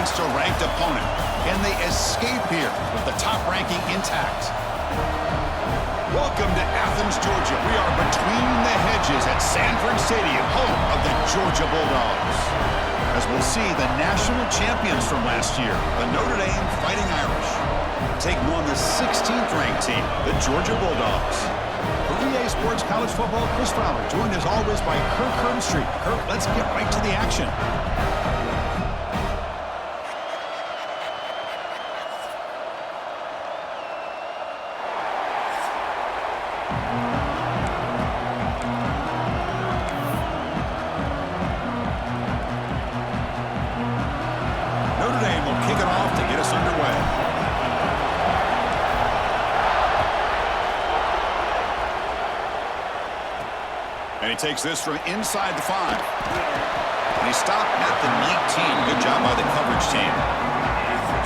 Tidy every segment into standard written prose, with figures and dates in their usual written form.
against a ranked opponent. Can they escape here with the top ranking intact? Welcome to Athens, Georgia. We are between the hedges at Sanford Stadium, home of the Georgia Bulldogs. As we'll see, the national champions from last year, the Notre Dame Fighting Irish, taking on the 16th ranked team, the Georgia Bulldogs. For EA Sports College Football, Chris Fowler, joined as always by Kirk Herbstreit. Kirk, let's get right to the action. Notre Dame will kick it off to get us underway. And he takes this from inside the 5. And he stopped at the 19. Good job by the coverage team.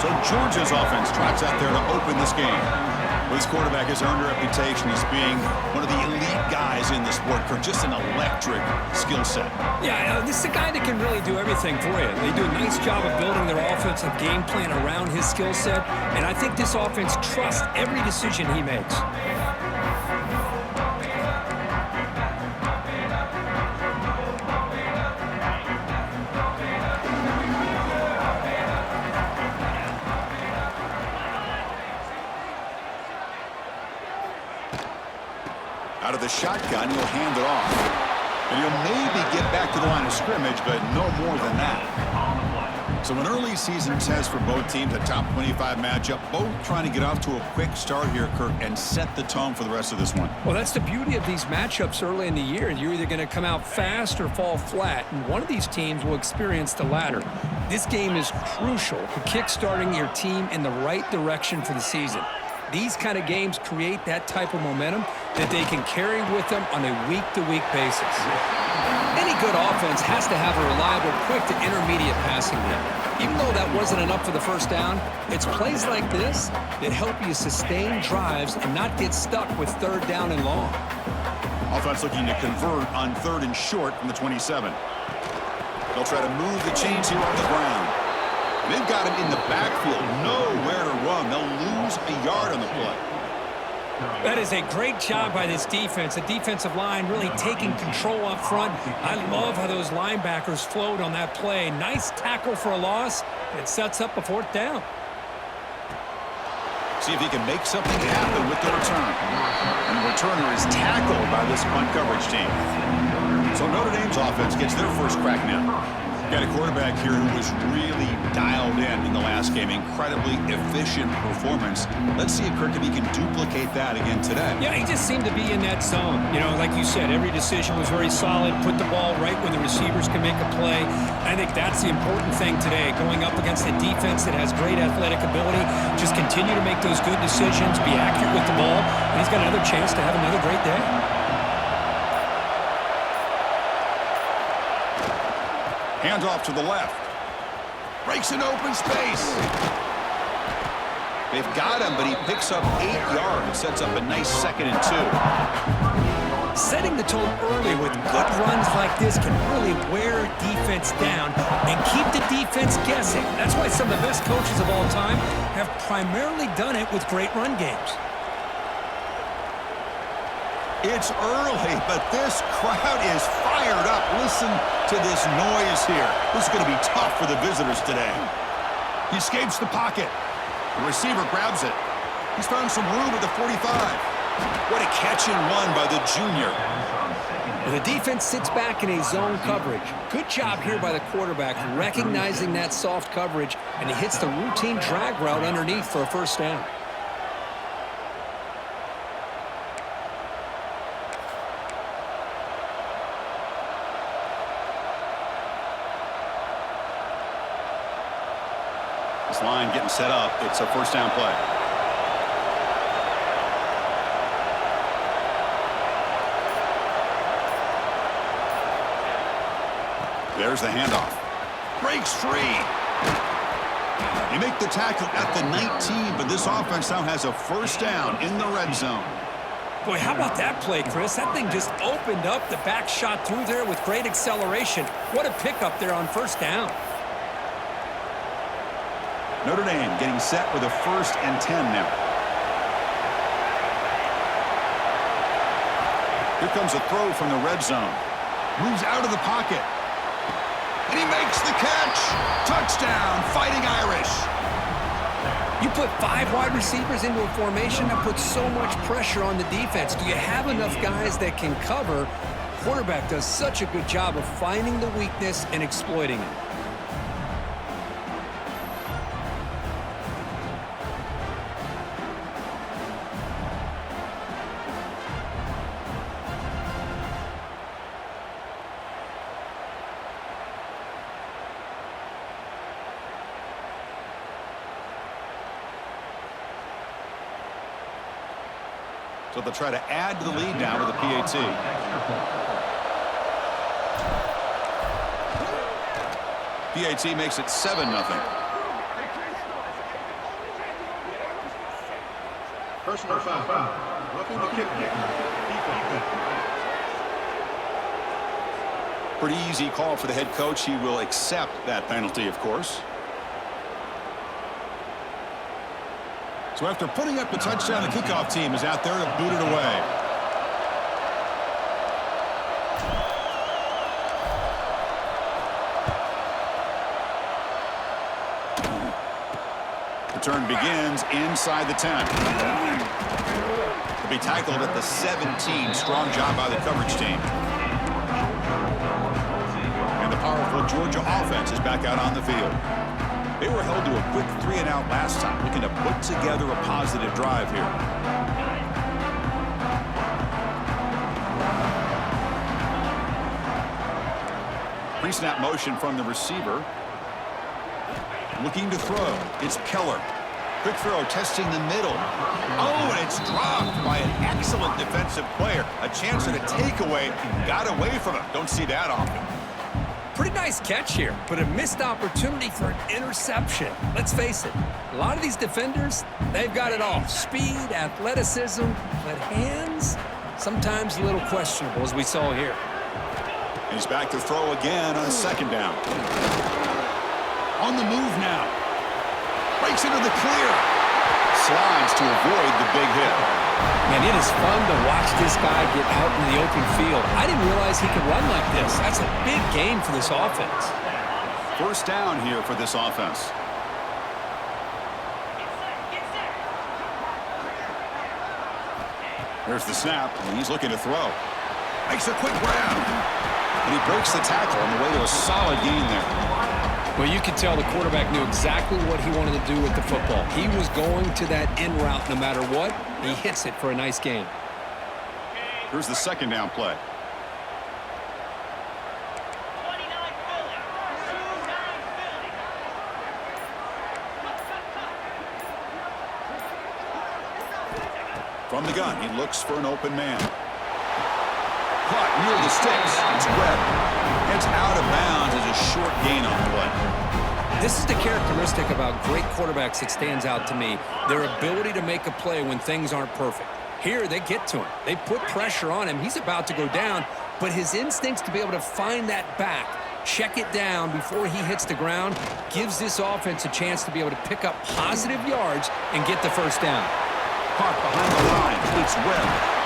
So Georgia's offense trots out there to open this game. This quarterback has earned a reputation as being one of the elite guys in the sport for just an electric skill set. Yeah, this is a guy that can really do everything for you. They do a nice job of building their offensive game plan around his skill set, and I think this offense trusts every decision he makes. Out of the shotgun, he'll hand it off. And he'll maybe get back to the line of scrimmage, but no more than that. So an early season test for both teams, a top 25 matchup, both trying to get off to a quick start here, Kirk, and set the tone for the rest of this one. Well, that's the beauty of these matchups early in the year. You're either going to come out fast or fall flat, and one of these teams will experience the latter. This game is crucial for kickstarting your team in the right direction for the season. These kind of games create that type of momentum that they can carry with them on a week-to-week basis. Any good offense has to have a reliable, quick to intermediate passing game. Even though that wasn't enough for the first down, it's plays like this that help you sustain drives and not get stuck with third down and long. Offense looking to convert on 3rd and short from the 27. They'll try to move the chains here on the ground. They've got him in the backfield, nowhere to run. They'll lose a yard on the play. That is a great job by this defense. The defensive line really taking control up front. I love how those linebackers flowed on that play. Nice tackle for a loss. It sets up a 4th down. See if he can make something happen with the return. And the returner is tackled by this punt coverage team. So Notre Dame's offense gets their first crack now. Got a quarterback here who was really dialed in the last game. Incredibly efficient performance. Let's see if Kirk can duplicate that again today. Yeah, he just seemed to be in that zone. You know, like you said, every decision was very solid. Put the ball right where the receivers can make a play. I think that's the important thing today. Going up against a defense that has great athletic ability. Just continue to make those good decisions. Be accurate with the ball. And he's got another chance to have another great day. Hands off to the left. Breaks an open space. They've got him, but he picks up 8 yards. Sets up a nice 2nd and 2. Setting the tone early with good runs like this can really wear defense down and keep the defense guessing. That's why some of the best coaches of all time have primarily done it with great run games. It's early, but this crowd is fired up. Listen to this noise here. This is going to be tough for the visitors today. He escapes the pocket. The receiver grabs it. He's found some room at the 45. What a catch and run by the junior. The defense sits back in a zone coverage. Good job here by the quarterback, recognizing that soft coverage, and he hits the routine drag route underneath for a 1st down. This line getting set up. It's a 1st down play. There's the handoff. Breaks free. You make the tackle at the 19, but this offense now has a 1st down in the red zone. Boy, how about that play, Chris? That thing just opened up. The back shot through there with great acceleration. What a pickup there on 1st down. Notre Dame getting set with a 1st and 10 now. Here comes a throw from the red zone. Moves out of the pocket. And he makes the catch. Touchdown, Fighting Irish. You put 5 wide receivers into a formation that puts so much pressure on the defense. Do you have enough guys that can cover? Quarterback does such a good job of finding the weakness and exploiting it. So they'll try to add to the lead now with a PAT. PAT makes it 7-0. Personal foul. Roughing the kick. Pretty easy call for the head coach. He will accept that penalty, of course. So after putting up the touchdown, the kickoff team is out there to boot it away. Return begins inside the 10. He'll be tackled at the 17. Strong job by the coverage team. And the powerful Georgia offense is back out on the field. They were held to a quick 3-and-out last time, looking to put together a positive drive here. Pre-snap motion from the receiver. Looking to throw. It's Keller. Quick throw testing the middle. Oh, and it's dropped by an excellent defensive player. A chance at a takeaway. Got away from him. Don't see that often. Pretty nice catch here, but a missed opportunity for an interception. Let's face it, a lot of these defenders, they've got it all. Speed, athleticism, but hands, sometimes a little questionable, as we saw here. He's back to throw again on 2nd down. On the move now. Breaks into the clear. Slides to avoid the big hit. Man, it is fun to watch this guy get out in the open field. I didn't realize he could run like this. That's a big gain for this offense. 1st down here for this offense. There's the snap, and he's looking to throw. Makes a quick grab. And he breaks the tackle on the way to a solid gain there. Well, you could tell the quarterback knew exactly what he wanted to do with the football. He was going to that in route no matter what. He hits it for a nice gain. Here's the 2nd down play. From the gun, he looks for an open man. Caught near the sticks. It's Webb. It's out of bounds as a short gain on the play. This is the characteristic about great quarterbacks that stands out to me. Their ability to make a play when things aren't perfect. Here, they get to him. They put pressure on him. He's about to go down, but his instincts to be able to find that back, check it down before he hits the ground, gives this offense a chance to be able to pick up positive yards and get the 1st down. Caught behind the line. It's Webb.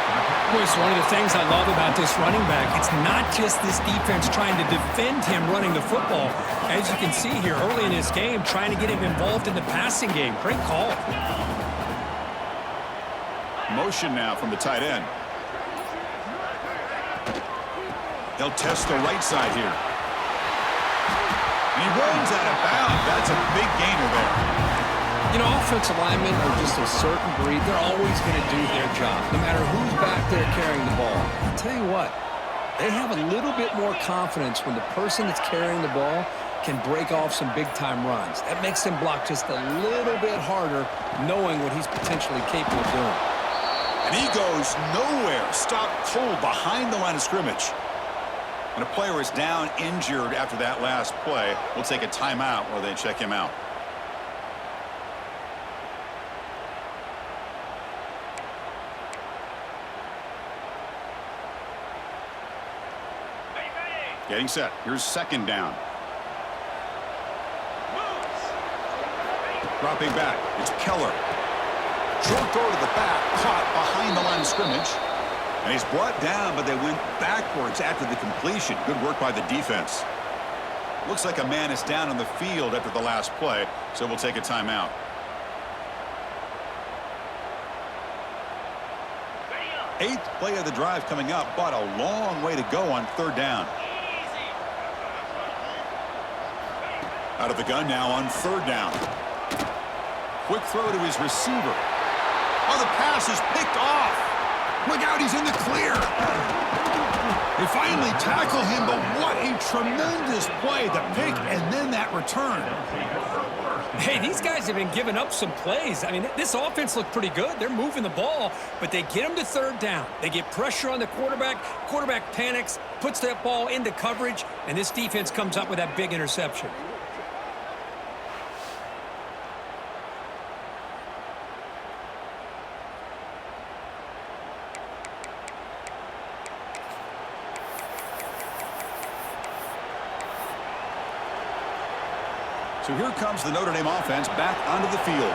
It's one of the things I love about this running back. It's not just this defense trying to defend him running the football. As you can see here early in this game, trying to get him involved in the passing game. Great call. Motion now from the tight end. They'll test the right side here. He runs out of bounds. That's a big gainer there. You know, offensive linemen are just a certain breed. They're always going to do their job, no matter who's back there carrying the ball. I'll tell you what, they have a little bit more confidence when the person that's carrying the ball can break off some big-time runs. That makes them block just a little bit harder, knowing what he's potentially capable of doing. And he goes nowhere. Stopped cold behind the line of scrimmage. When a player is down injured after that last play, we'll take a timeout while they check him out. Getting set. Here's 2nd down. Dropping back, it's Keller. Short throw to the back, caught behind the line of scrimmage. And he's brought down, but they went backwards after the completion. Good work by the defense. Looks like a man is down on the field after the last play, so we'll take a timeout. Eighth play of the drive coming up, but a long way to go on third down. Out of the gun now on third down. Quick throw to his receiver. Oh, the pass is picked off. Look out, he's in the clear. They finally tackle him, but what a tremendous play. The pick and then that return. Hey, these guys have been giving up some plays. I mean, this offense looked pretty good. They're moving the ball, but they get him to third down. They get pressure on the quarterback. Quarterback panics, puts that ball into coverage, and this defense comes up with that big interception. So here comes the Notre Dame offense back onto the field.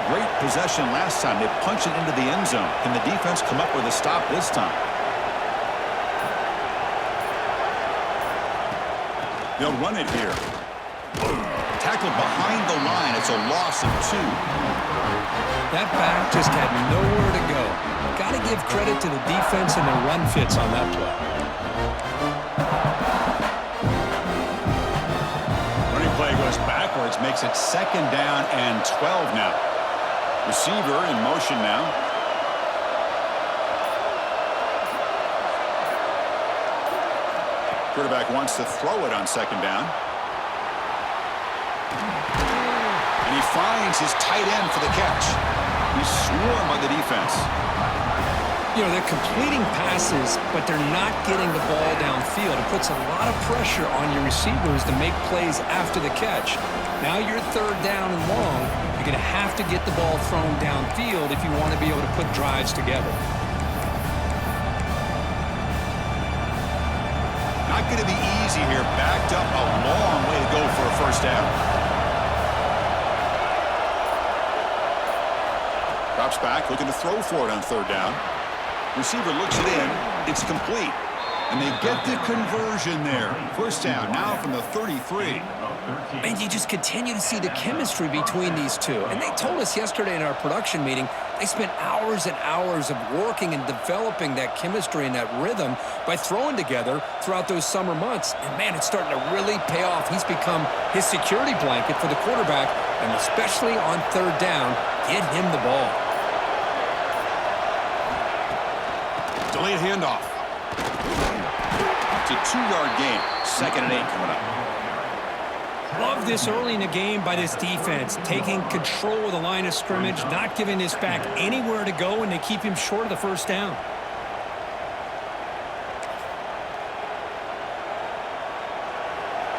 Great possession last time. They punch it into the end zone. Can the defense come up with a stop this time? They'll run it here. Tackled behind the line. It's a loss of 2. That back just had nowhere to go. Got to give credit to the defense and their run fits on that play. Play goes backwards, makes it second down and 12 now. Receiver in motion now. Quarterback wants to throw it on second down. And he finds his tight end for the catch. He's swarmed by the defense. You know, they're completing passes, but they're not getting the ball downfield. It puts a lot of pressure on your receivers to make plays after the catch. Now you're third down and long. You're going to have to get the ball thrown downfield if you want to be able to put drives together. Not going to be easy here. Backed up a long way to go for a first down. Drops back, looking to throw for it on third down. Receiver looks it in. It's complete. And they get the conversion there. First down now from the 33. And you just continue to see the chemistry between these two. And they told us yesterday in our production meeting, they spent hours and hours of working and developing that chemistry and that rhythm by throwing together throughout those summer months. And, man, it's starting to really pay off. He's become his security blanket for the quarterback, and especially on third down, get him the ball. Delayed handoff. It's a 2-yard gain. Second and 8 coming up. Love this early in the game by this defense, taking control of the line of scrimmage, not giving this back anywhere to go, and they keep him short of the first down.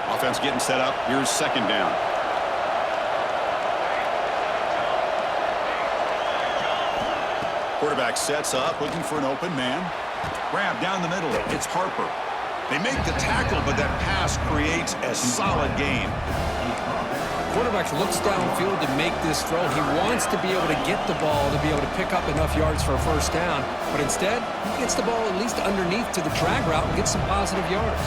Offense getting set up. Here's second down. Quarterback sets up, looking for an open man. Grab down the middle. It's Harper. They make the tackle, but that pass creates a solid gain. Quarterback looks downfield to make this throw. He wants to be able to get the ball to be able to pick up enough yards for a first down, but instead, he gets the ball at least underneath to the drag route and gets some positive yards.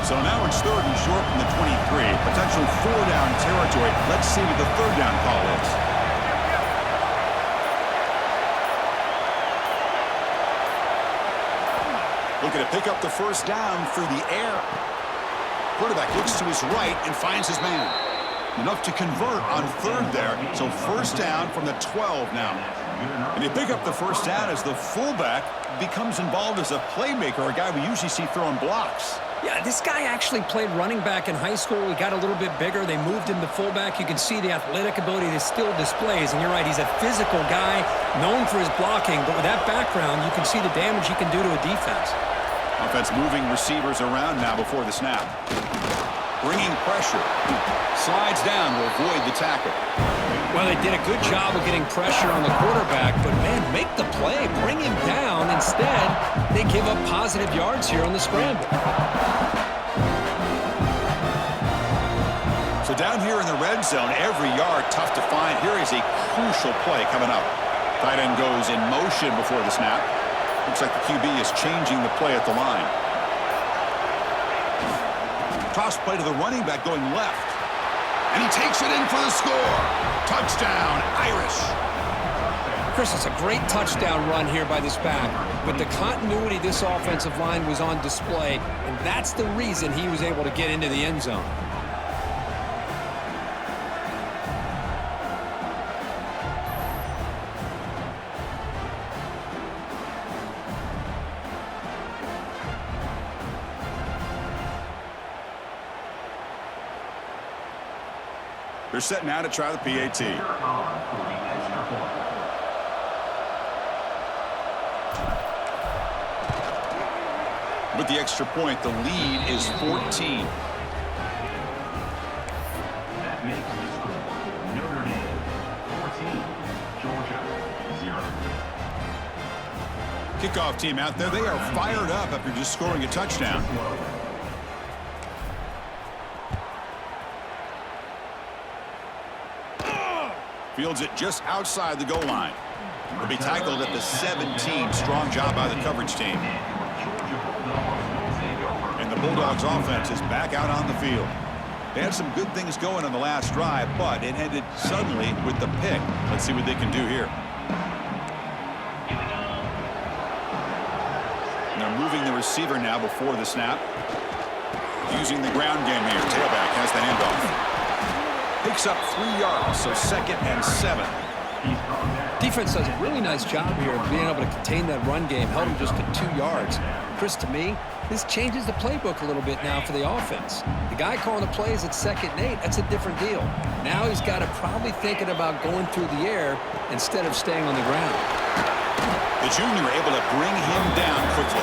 So now it's third and short from the 23. Potential 4-down territory. Let's see what the third down call is. Looking to pick up the first down through the air. Quarterback looks to his right and finds his man. Enough to convert on third there. So first down from the 12 now. And they pick up the first down as the fullback becomes involved as a playmaker, a guy we usually see throwing blocks. Yeah, this guy actually played running back in high school. He got a little bit bigger. They moved him to fullback. You can see the athletic ability that still displays. And you're right, he's a physical guy, known for his blocking. But with that background, you can see the damage he can do to a defense. Offense moving receivers around now before the snap. Bringing pressure. Slides down to avoid the tackle. Well, they did a good job of getting pressure on the quarterback, but, man, make the play. Bring him down. Instead, they give up positive yards here on the scramble. So Well, down here in the red zone, every yard tough to find. Here is a crucial play coming up. Tight end goes in motion before the snap. Looks like the QB is changing the play at the line. Toss play to the running back going left. And he takes it in for the score. Touchdown, Irish. Chris, it's a great touchdown run here by this back. With the continuity, this offensive line was on display, and that's the reason he was able to get into the end zone. They're set now to try the PAT. With the extra point, the lead is 14. That makes the score Notre Dame 14, Georgia 0. Kickoff team out there. They are fired up after just scoring a touchdown. Fields it just outside the goal line. Will be tackled at the 17. Strong job by the coverage team. And the Bulldogs offense is back out on the field. They had some good things going on the last drive, but it ended suddenly with the pick. Let's see what they can do here. And they're moving the receiver now before the snap. Using the ground game here. Tailback has the handoff. Picks up 3 yards, so 2nd and 7. Defense does a really nice job here of being able to contain that run game, held him just to 2 yards. Chris, to me, this changes the playbook a little bit now for the offense. The guy calling the plays at 2nd and 8, that's a different deal. Now he's got to probably thinking about going through the air instead of staying on the ground. The junior able to bring him down quickly.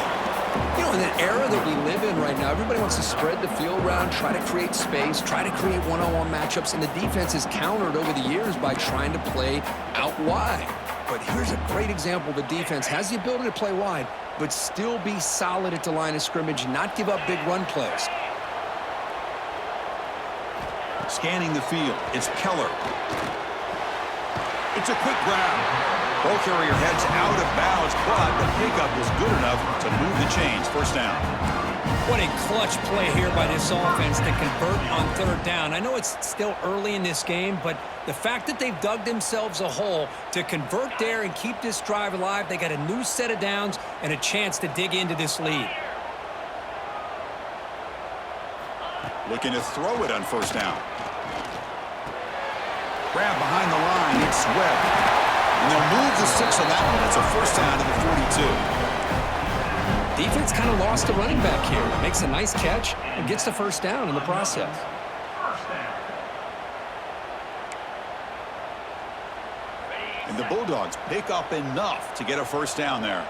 You know, in the era that we live in right now, everybody wants to spread the field around, try to create space, try to create one-on-one matchups, and the defense is countered over the years by trying to play out wide. But here's a great example. The defense has the ability to play wide, but still be solid at the line of scrimmage, not give up big run plays. Scanning the field, it's Keller. It's a quick grab. Ball carrier heads out of bounds, but the pickup is good enough to move the chains. First down. What a clutch play here by this offense to convert on 3rd down. I know it's still early in this game, but the fact that they've dug themselves a hole to convert there and keep this drive alive, they got a new set of downs and a chance to dig into this lead. Looking to throw it on 1st down. Grab behind the line, it's Webb. And they'll move the 6 on that one. It's a 1st down to the 42. Defense kind of lost the running back here. Makes a nice catch and gets the 1st down in the process. And the Bulldogs pick up enough to get a 1st down there.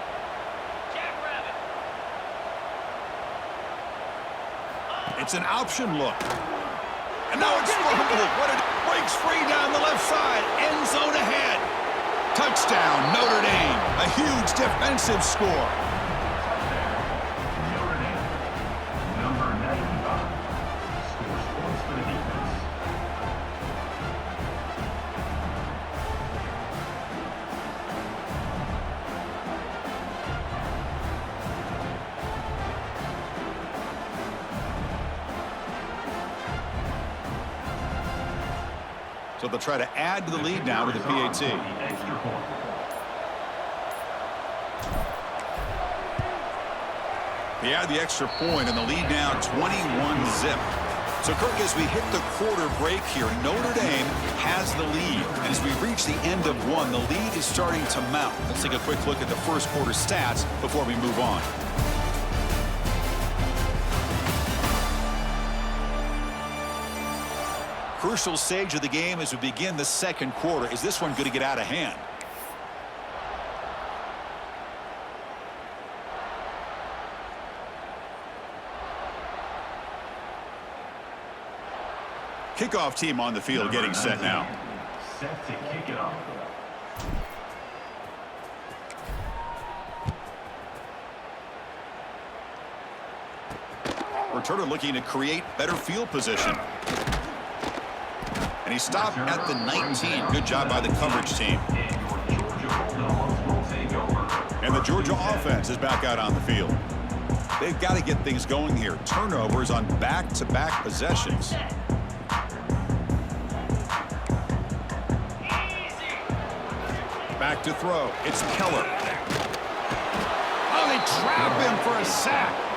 It's an option look. And now it's fumbled. What it breaks free down the left side. End zone ahead. Touchdown, Notre Dame. A huge defensive score. Notre Dame, number 95, scores points for the defense. So they'll try to add to the lead now with the PAT. They add the extra point, and the lead now 21-zip. So, Kirk, as we hit the quarter break here, Notre Dame has the lead. And as we reach the end of one, the lead is starting to mount. Let's take a quick look at the first quarter stats before we move on. Crucial stage of the game as we begin the 2nd quarter. Is this one going to get out of hand? Kickoff team on the field getting set now. Set to kick it off. Returner looking to create better field position. And he stopped at the 19. Good job by the coverage team. And the Georgia offense is back out on the field. They've got to get things going here. Turnovers on back-to-back possessions. Back to throw. It's Keller. Oh, they trap him for a sack.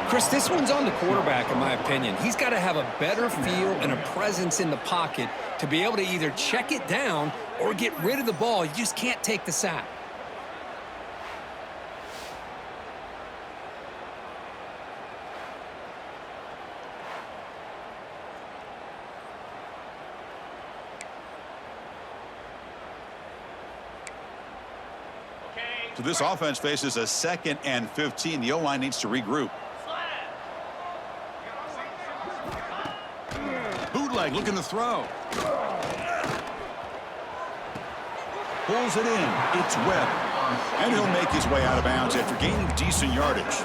Chris, this one's on the quarterback, in my opinion. He's got to have a better feel and a presence in the pocket to be able to either check it down or get rid of the ball. You just can't take the sack. So this offense faces a 2nd and 15. The O-line needs to regroup. Bootleg looking to throw. Pulls it in. It's Webb. And he'll make his way out of bounds after gaining decent yardage.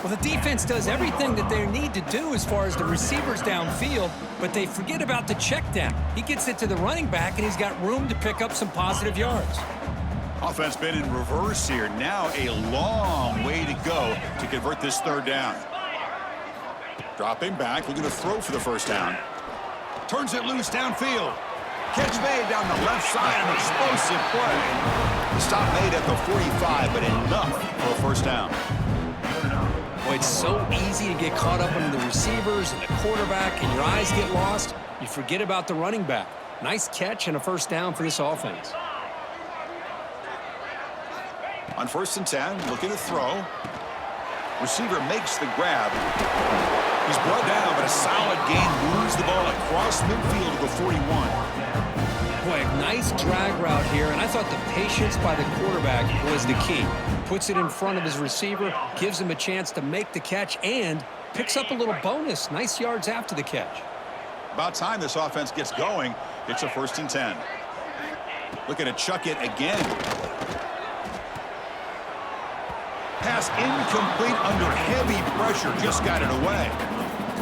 Well, the defense does everything that they need to do as far as the receivers downfield, but they forget about the check down. He gets it to the running back, and he's got room to pick up some positive yards. Offense been in reverse here. Now a long way to go to convert this 3rd down. Dropping back, looking to throw for the 1st down. Turns it loose downfield. Catch made down the left side, an explosive play. The stop made at the 45, but enough for a 1st down. Boy, it's so easy to get caught up under the receivers and the quarterback, and your eyes get lost. You forget about the running back. Nice catch and a 1st down for this offense. On 1st and 10, looking to throw. Receiver makes the grab. He's brought down, but a solid gain moves the ball across midfield to the 41. Boy, a nice drag route here, and I thought the patience by the quarterback was the key. Puts it in front of his receiver, gives him a chance to make the catch, and picks up a little bonus. Nice yards after the catch. About time this offense gets going. It's a 1st and 10. Looking to chuck it again. Pass incomplete under heavy pressure. Just got it away.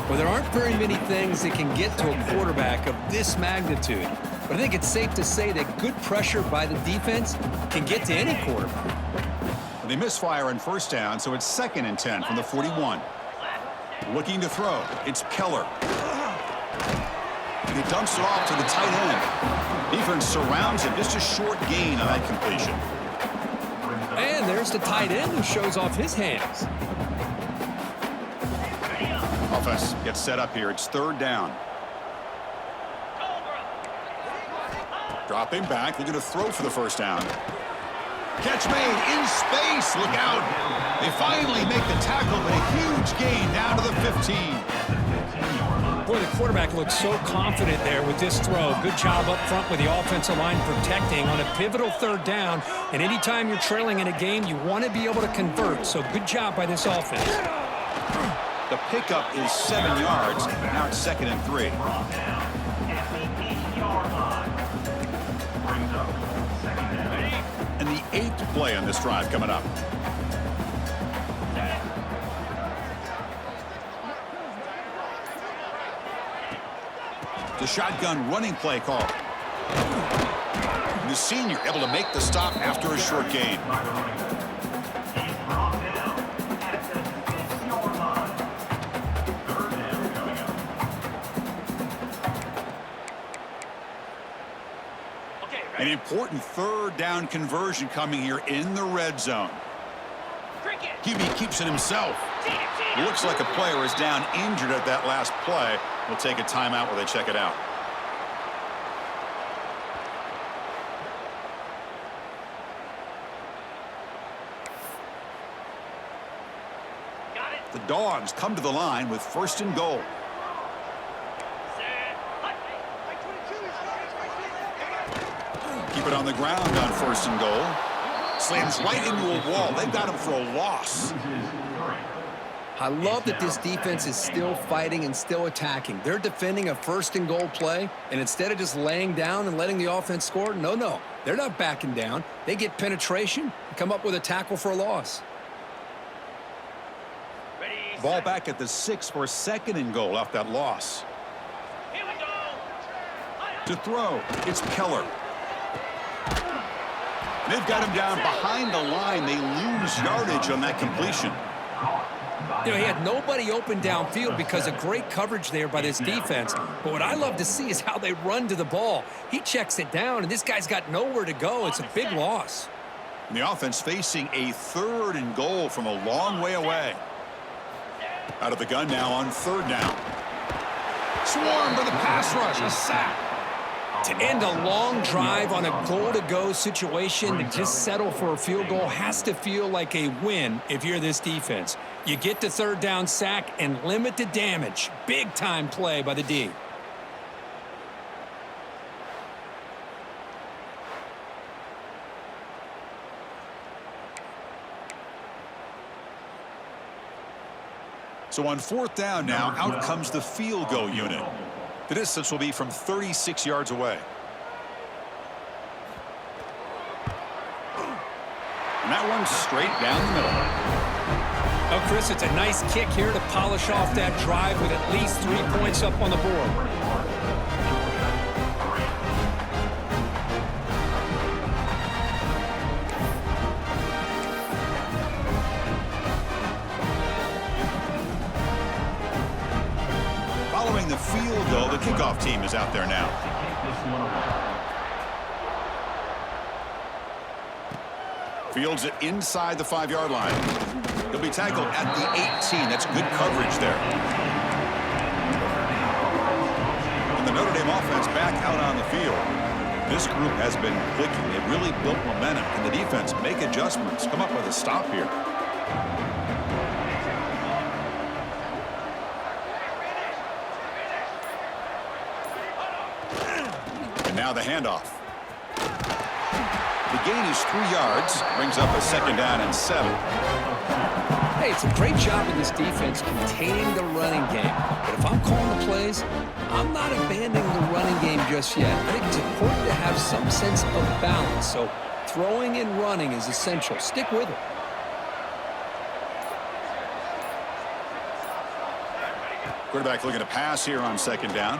Well, there aren't very many things that can get to a quarterback of this magnitude. But I think it's safe to say that good pressure by the defense can get to any quarterback. They misfire on 1st down, so it's 2nd and 10 from the 41. Looking to throw. It's Keller. And he dumps it off to the tight end. Defense surrounds him. Just a short gain on that completion. And there's the tight end who shows off his hands. Offense gets set up here. It's 3rd down. Dropping back, looking to throw for the 1st down. Catch made in space. Look out. They finally make the tackle, but a huge gain down to the 15. Boy, the quarterback looks so confident there with this throw. Good job up front with the offensive line protecting on a pivotal 3rd down. And anytime you're trailing in a game, you want to be able to convert. So good job by this offense. The pickup is 7 yards. Now it's 2nd and 3. And the 8th play on this drive coming up. The shotgun running play call. The senior able to make the stop after a short gain. An important 3rd down conversion coming here in the red zone. QB keeps it himself. Looks like a player is down injured at that last play. We'll take a timeout while they check it out. The Dogs come to the line with 1st and goal. Keep it on the ground on 1st and goal. Slams right into a wall. They've got him for a loss. I love that this defense is still fighting and still attacking. They're defending a 1st and goal play, and instead of just laying down and letting the offense score, no. They're not backing down. They get penetration and come up with a tackle for a loss. Ball back at the 6 for 2nd and goal off that loss. Here we go. To throw, it's Keller. They've got him down behind the line. They lose yardage on that completion. You know, he had nobody open downfield because of great coverage there by this defense. But what I love to see is how they run to the ball. He checks it down, and this guy's got nowhere to go. It's a big loss. And the offense facing a 3rd and goal from a long way away. Out of the gun now on 3rd down. Swarmed by the pass rush, a sack. To end a long drive on a goal-to-go situation, to just settle for a field goal has to feel like a win if you're this defense. You get the 3rd down sack and limit the damage. Big-time play by the D. So on 4th down now, out comes the field goal unit. The distance will be from 36 yards away. And that one's straight down the middle. Oh, Chris, it's a nice kick here to polish off that drive with at least 3 points up on the board. Following the field goal, the kickoff team is out there now. Fields it inside the 5-yard line. He'll be tackled at the 18. That's good coverage there. And the Notre Dame offense back out on the field. This group has been clicking. They've really built momentum. Can the defense make adjustments? Come up with a stop here. And now the handoff. The gain is 3 yards, brings up a 2nd down and 7. Hey, it's a great job of this defense containing the running game. But if I'm calling the plays, I'm not abandoning the running game just yet. I think it's important to have some sense of balance. So throwing and running is essential. Stick with it. Quarterback looking to pass here on 2nd down.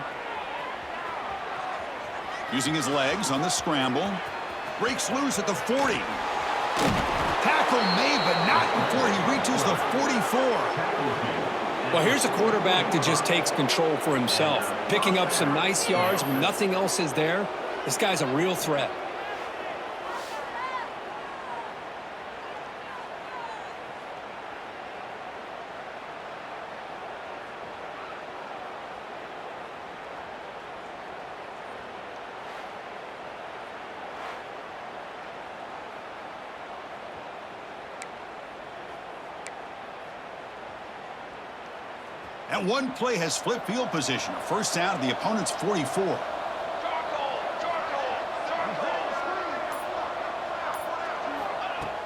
Using his legs on the scramble. Breaks loose at the 40. Tackle made, but not before he reaches the 44. Well, here's a quarterback that just takes control for himself. Picking up some nice yards when nothing else is there. This guy's a real threat. And one play has flipped field position. A 1st down at the opponent's 44.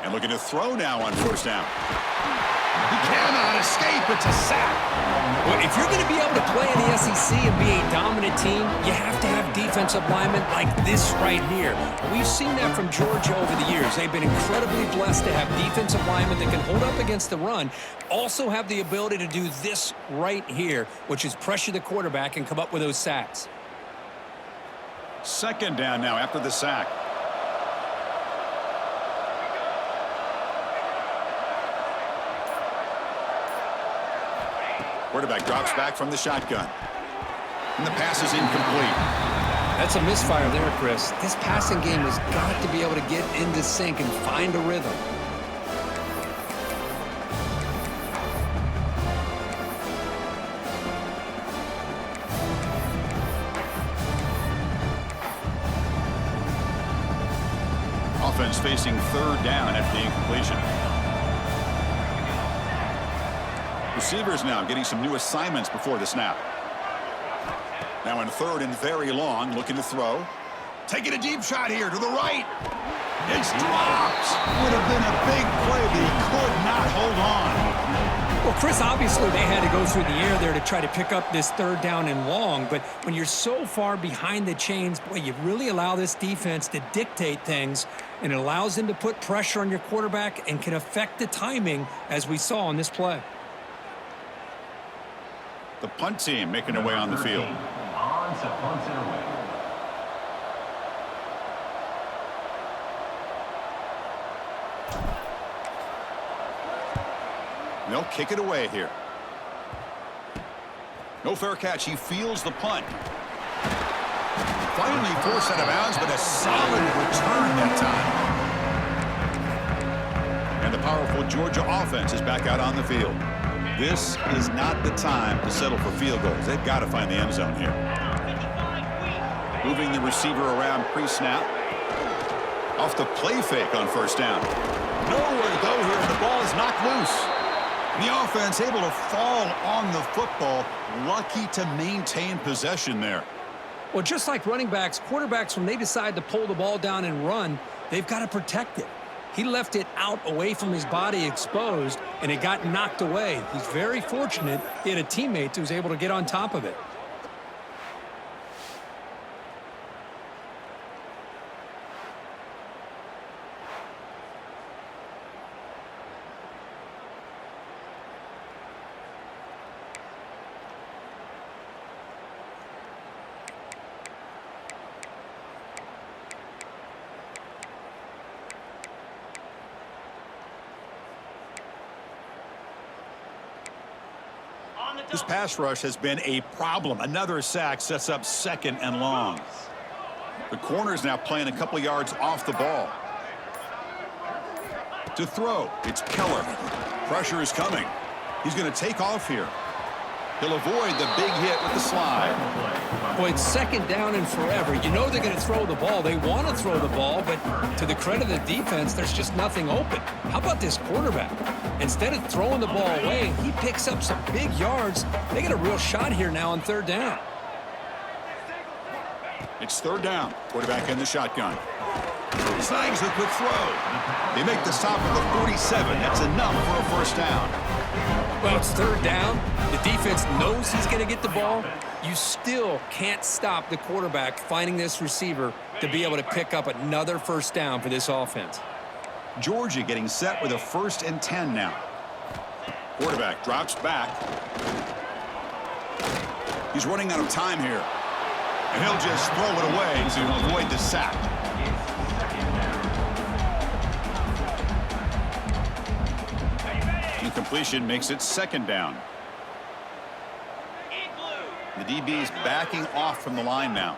And looking to throw now on 1st down. He cannot escape. It's a sack. Well, if you're going to be able to play in the SEC and be a dominant team, you have to have defensive linemen like this right here. We've seen that from Georgia over the years. They've been incredibly blessed to have defensive linemen that can hold up against the run, also have the ability to do this right here, which is pressure the quarterback and come up with those sacks. 2nd down now after the sack. Quarterback drops back from the shotgun. And the pass is incomplete. That's a misfire there, Chris. This passing game has got to be able to get into sync and find a rhythm. Offense facing 3rd down after the incompletion. Receivers now getting some new assignments before the snap. Now in 3rd and very long, looking to throw. Taking a deep shot here to the right. It's dropped. Would have been a big play, but he could not hold on. Well, Chris, obviously they had to go through the air there to try to pick up this 3rd down and long, but when you're so far behind the chains, boy, you really allow this defense to dictate things, and it allows them to put pressure on your quarterback and can affect the timing, as we saw on this play. The punt team making their way on the field. And they'll kick it away here. No fair catch. He feels the punt. Finally forced out of bounds, but a solid return that time. And the powerful Georgia offense is back out on the field. This is not the time to settle for field goals. They've got to find the end zone here. Moving the receiver around pre-snap. Off the play fake on first down. Nowhere to go here, and the ball is knocked loose. The offense able to fall on the football. Lucky to maintain possession there. Well, just like running backs, quarterbacks, when they decide to pull the ball down and run, they've got to protect it. He left it out away from his body exposed, and it got knocked away. He's very fortunate he had a teammate who was able to get on top of it. This pass rush has been a problem. Another sack sets up 2nd and long. The corner's now playing a couple yards off the ball. To throw, it's Keller. Pressure is coming. He's going to take off here. He'll avoid the big hit with the slide. Boy, it's 2nd down and forever. You know they're going to throw the ball. They want to throw the ball, but to the credit of the defense, there's just nothing open. How about this quarterback? Instead of throwing the ball away, he picks up some big yards. They get a real shot here now on 3rd down. It's 3rd down. Quarterback in the shotgun. Snags the quick throw. They make the stop at the 47. That's enough for a first down. Well, it's 3rd down. The defense knows he's going to get the ball. You still can't stop the quarterback finding this receiver to be able to pick up another first down for this offense. Georgia getting set with a 1st and 10 now. Quarterback drops back. He's running out of time here. And he'll just throw it away to avoid the sack. Incompletion makes it 2nd down. The DB's backing off from the line now.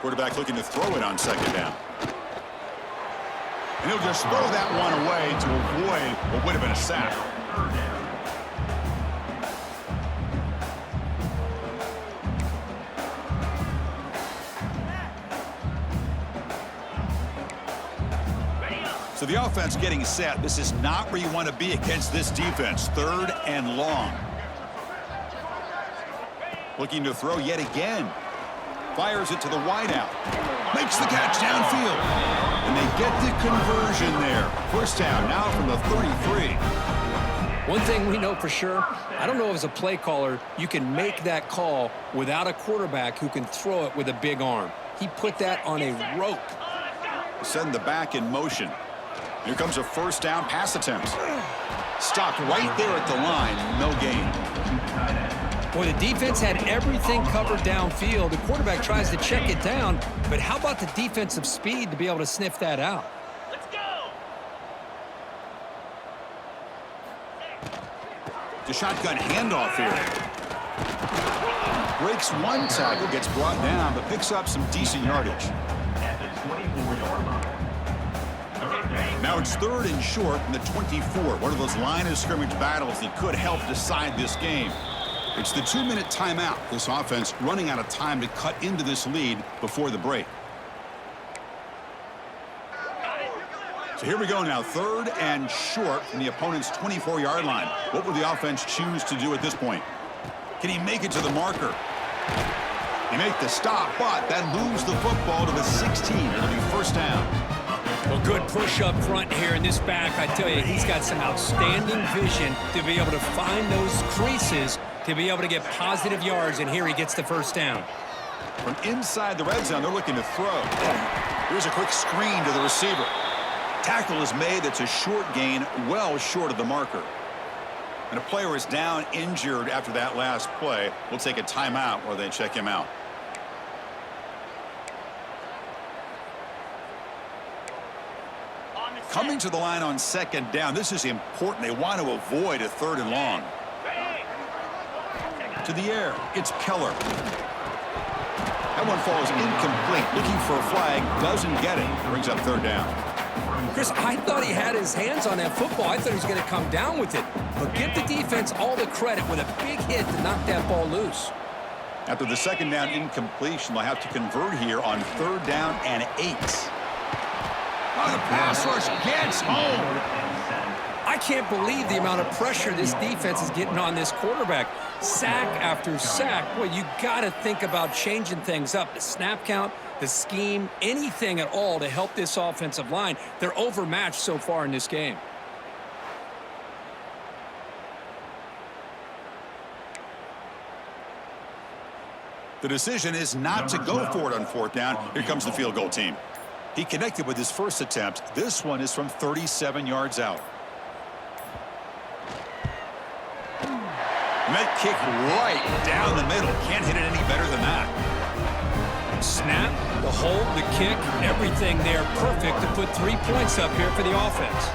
Quarterback looking to throw it on 2nd down. And he'll just throw that one away to avoid what would have been a sack. So the offense getting set. This is not where you want to be against this defense. 3rd and long. Looking to throw yet again. Fires it to the wideout. Makes the catch downfield. And they get the conversion there. First down now from the 33. One thing we know for sure, I don't know if as a play caller, you can make that call without a quarterback who can throw it with a big arm. He put that on a rope. Send the back in motion. Here comes a first down pass attempt. Stopped right there at the line. No gain. Boy, the defense had everything covered downfield. The quarterback tries to check it down, but how about the defensive speed to be able to sniff that out? Let's go! The shotgun handoff here. Breaks one tackle, gets brought down, but picks up some decent yardage. At the 24-yard line. Now it's 3rd and short from the 24. One of those line of scrimmage battles that could help decide this game. It's the 2-minute timeout. This offense running out of time to cut into this lead before the break. So here we go now. 3rd and short from the opponent's 24-yard line. What will the offense choose to do at this point? Can he make it to the marker? He make the stop, but that moves the football to the 16. It'll be first down. Well, good push up front here in this back. I tell you, he's got some outstanding vision to be able to find those creases to be able to get positive yards, and here he gets the first down. From inside the red zone, they're looking to throw. Here's a quick screen to the receiver. Tackle is made. That's a short gain, well short of the marker. And a player is down injured after that last play. We'll take a timeout while they check him out. On the Coming to the line on second down, this is important. They want to avoid a 3rd and long. To the air, it's Keller. That one falls incomplete. Looking for a flag, doesn't get it. Brings up 3rd down. Chris, I thought he had his hands on that football. I thought he was going to come down with it. But give the defense all the credit with a big hit to knock that ball loose. After the 2nd down incompletion, they'll have to convert here on 3rd down and 8. Oh, the pass rush gets home. I can't believe the amount of pressure this defense is getting on this quarterback. Sack after sack. Boy, you got to think about changing things up. The snap count, the scheme, anything at all to help this offensive line. They're overmatched so far in this game. The decision is not to go for it on 4th down. Here comes the field goal team. He connected with his first attempt. This one is from 37 yards out. And that kick right down the middle. Can't hit it any better than that. Snap, the hold, the kick, everything there perfect to put 3 points up here for the offense.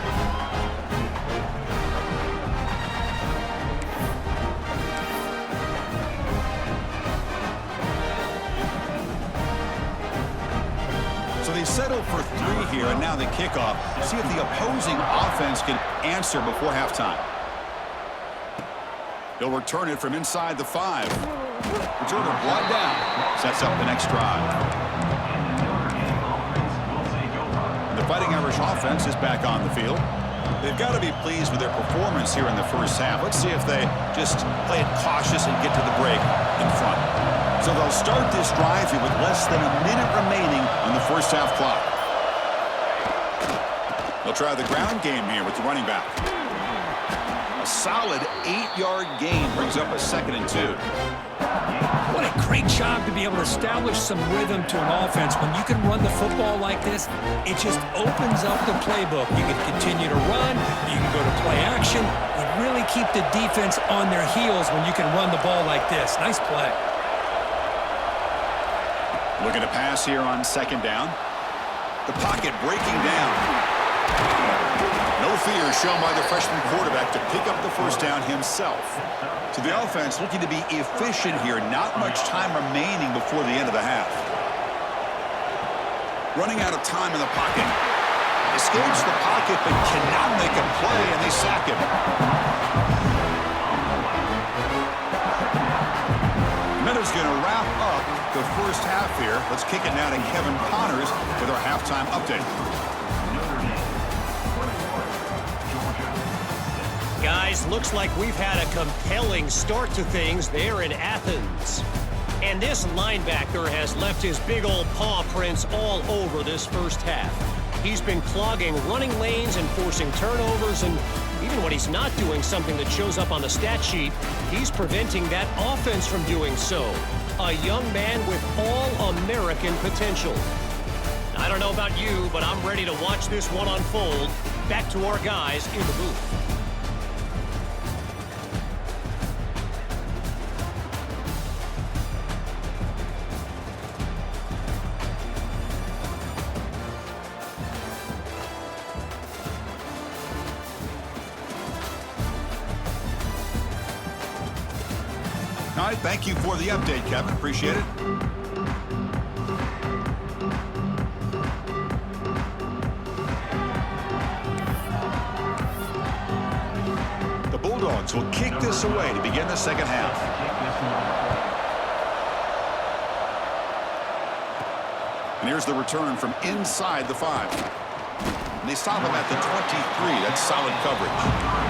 So they settle for 3 here, and now the kickoff. See if the opposing offense can answer before halftime. He'll return it from inside the 5. Returner brought down. Sets up the next drive. The Fighting Irish offense is back on the field. They've got to be pleased with their performance here in the first half. Let's see if they just play it cautious and get to the break in front. So they'll start this drive here with less than a minute remaining on the first half clock. They'll try the ground game here with the running back. A solid 8-yard gain brings up a 2nd and 2. What a great job to be able to establish some rhythm to an offense. When you can run the football like this, it just opens up the playbook. You can continue to run, you can go to play action, and really keep the defense on their heels when you can run the ball like this. Nice play. Looking to pass here on 2nd down. The pocket breaking down. No fear shown by the freshman quarterback to pick up the first down himself. So the offense looking to be efficient here. Not much time remaining before the end of the half. Running out of time in the pocket. Escapes the pocket but cannot make a play, and they sack him. Meadows going to wrap up the first half here. Let's kick it now to Kevin Connors with our halftime update. Guys, looks like we've had a compelling start to things there in Athens. And this linebacker has left his big old paw prints all over this first half. He's been clogging running lanes and forcing turnovers, and even when he's not doing something that shows up on the stat sheet, he's preventing that offense from doing so. A young man with all-American potential. I don't know about you, but I'm ready to watch this one unfold. Back to our guys in the booth. All right, thank you for the update, Kevin. Appreciate it. The Bulldogs will kick this away to begin the second half. And here's the return from inside the 5. And they stop him at the 23. That's solid coverage.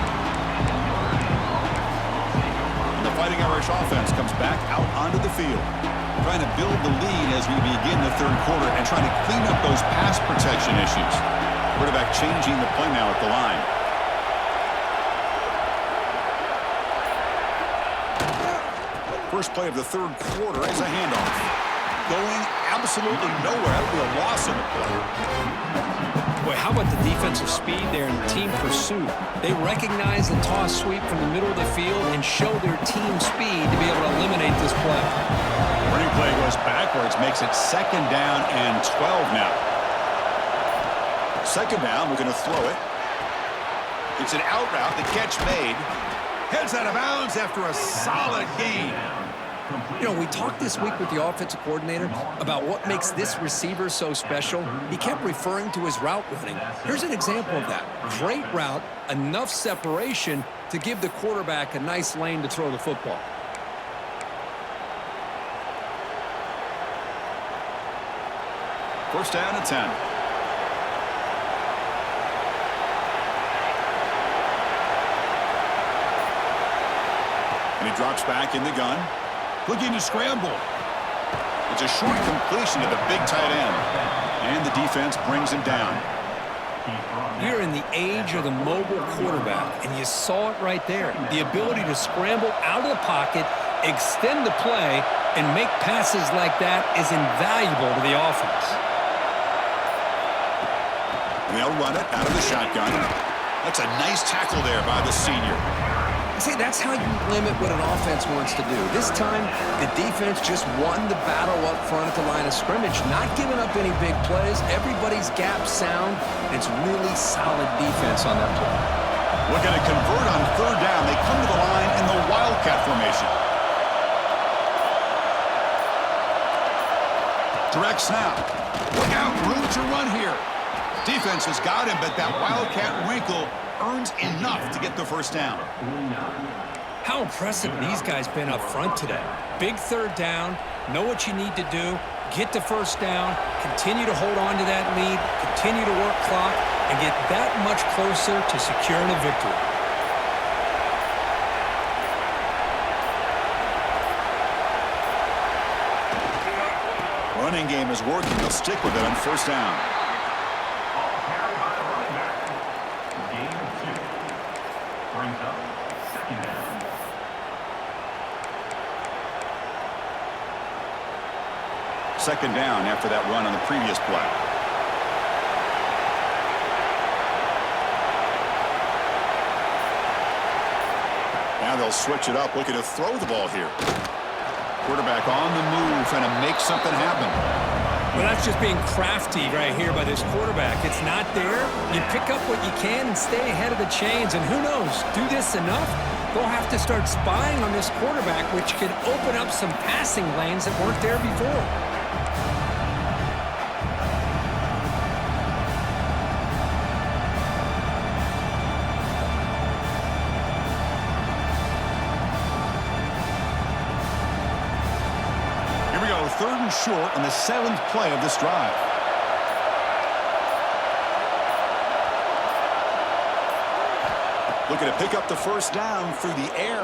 Fighting Irish offense comes back out onto the field, trying to build the lead as we begin the third quarter and trying to clean up those pass protection issues. Quarterback changing the play now at the line. First play of the third quarter is a handoff. Going absolutely nowhere. That'll be a loss in the play. Boy, how about the defensive speed there and team pursuit? They recognize the toss sweep from the middle of the field and show their team speed to be able to eliminate this play. Running play goes backwards, makes it 2nd down and 12 now. Second down, we're going to throw it. It's an out route, the catch made. Heads out of bounds after a solid gain. You know, we talked this week with the offensive coordinator about what makes this receiver so special. He kept referring to his route running. Here's an example of that. Great route, enough separation to give the quarterback a nice lane to throw the football. First down and 10. And he drops back in the gun. Looking to scramble. It's a short completion to the big tight end. And the defense brings him down. You're in the age of the mobile quarterback, and you saw it right there. The ability to scramble out of the pocket, extend the play, and make passes like that is invaluable to the offense. And they'll run it out of the shotgun. That's a nice tackle there by the senior. See, that's how you limit what an offense wants to do. This time, the defense just won the battle up front at the line of scrimmage, not giving up any big plays. Everybody's gap sound. It's really solid defense on that play. Looking to convert on third down. They come to the line in the Wildcat formation. Direct snap. Look out, room to run here. Defense has got him, but that Wildcat wrinkle earns enough to get the first down. How impressive these guys been up front today. Big third down, know what you need to do, get the first down, continue to hold on to that lead, continue to work clock, and get that much closer to securing a victory. Running game is working. They'll stick with it on first down. Second down after that run on the previous play. Now they'll switch it up, looking to throw the ball here. Quarterback on the move, trying to make something happen. Well, that's just being crafty right here by this quarterback. It's not there. You pick up what you can and stay ahead of the chains. And who knows, do this enough, they'll have to start spying on this quarterback, which could open up some passing lanes that weren't there before. Third and short on the 7th play of this drive. Looking to pick up the first down through the air.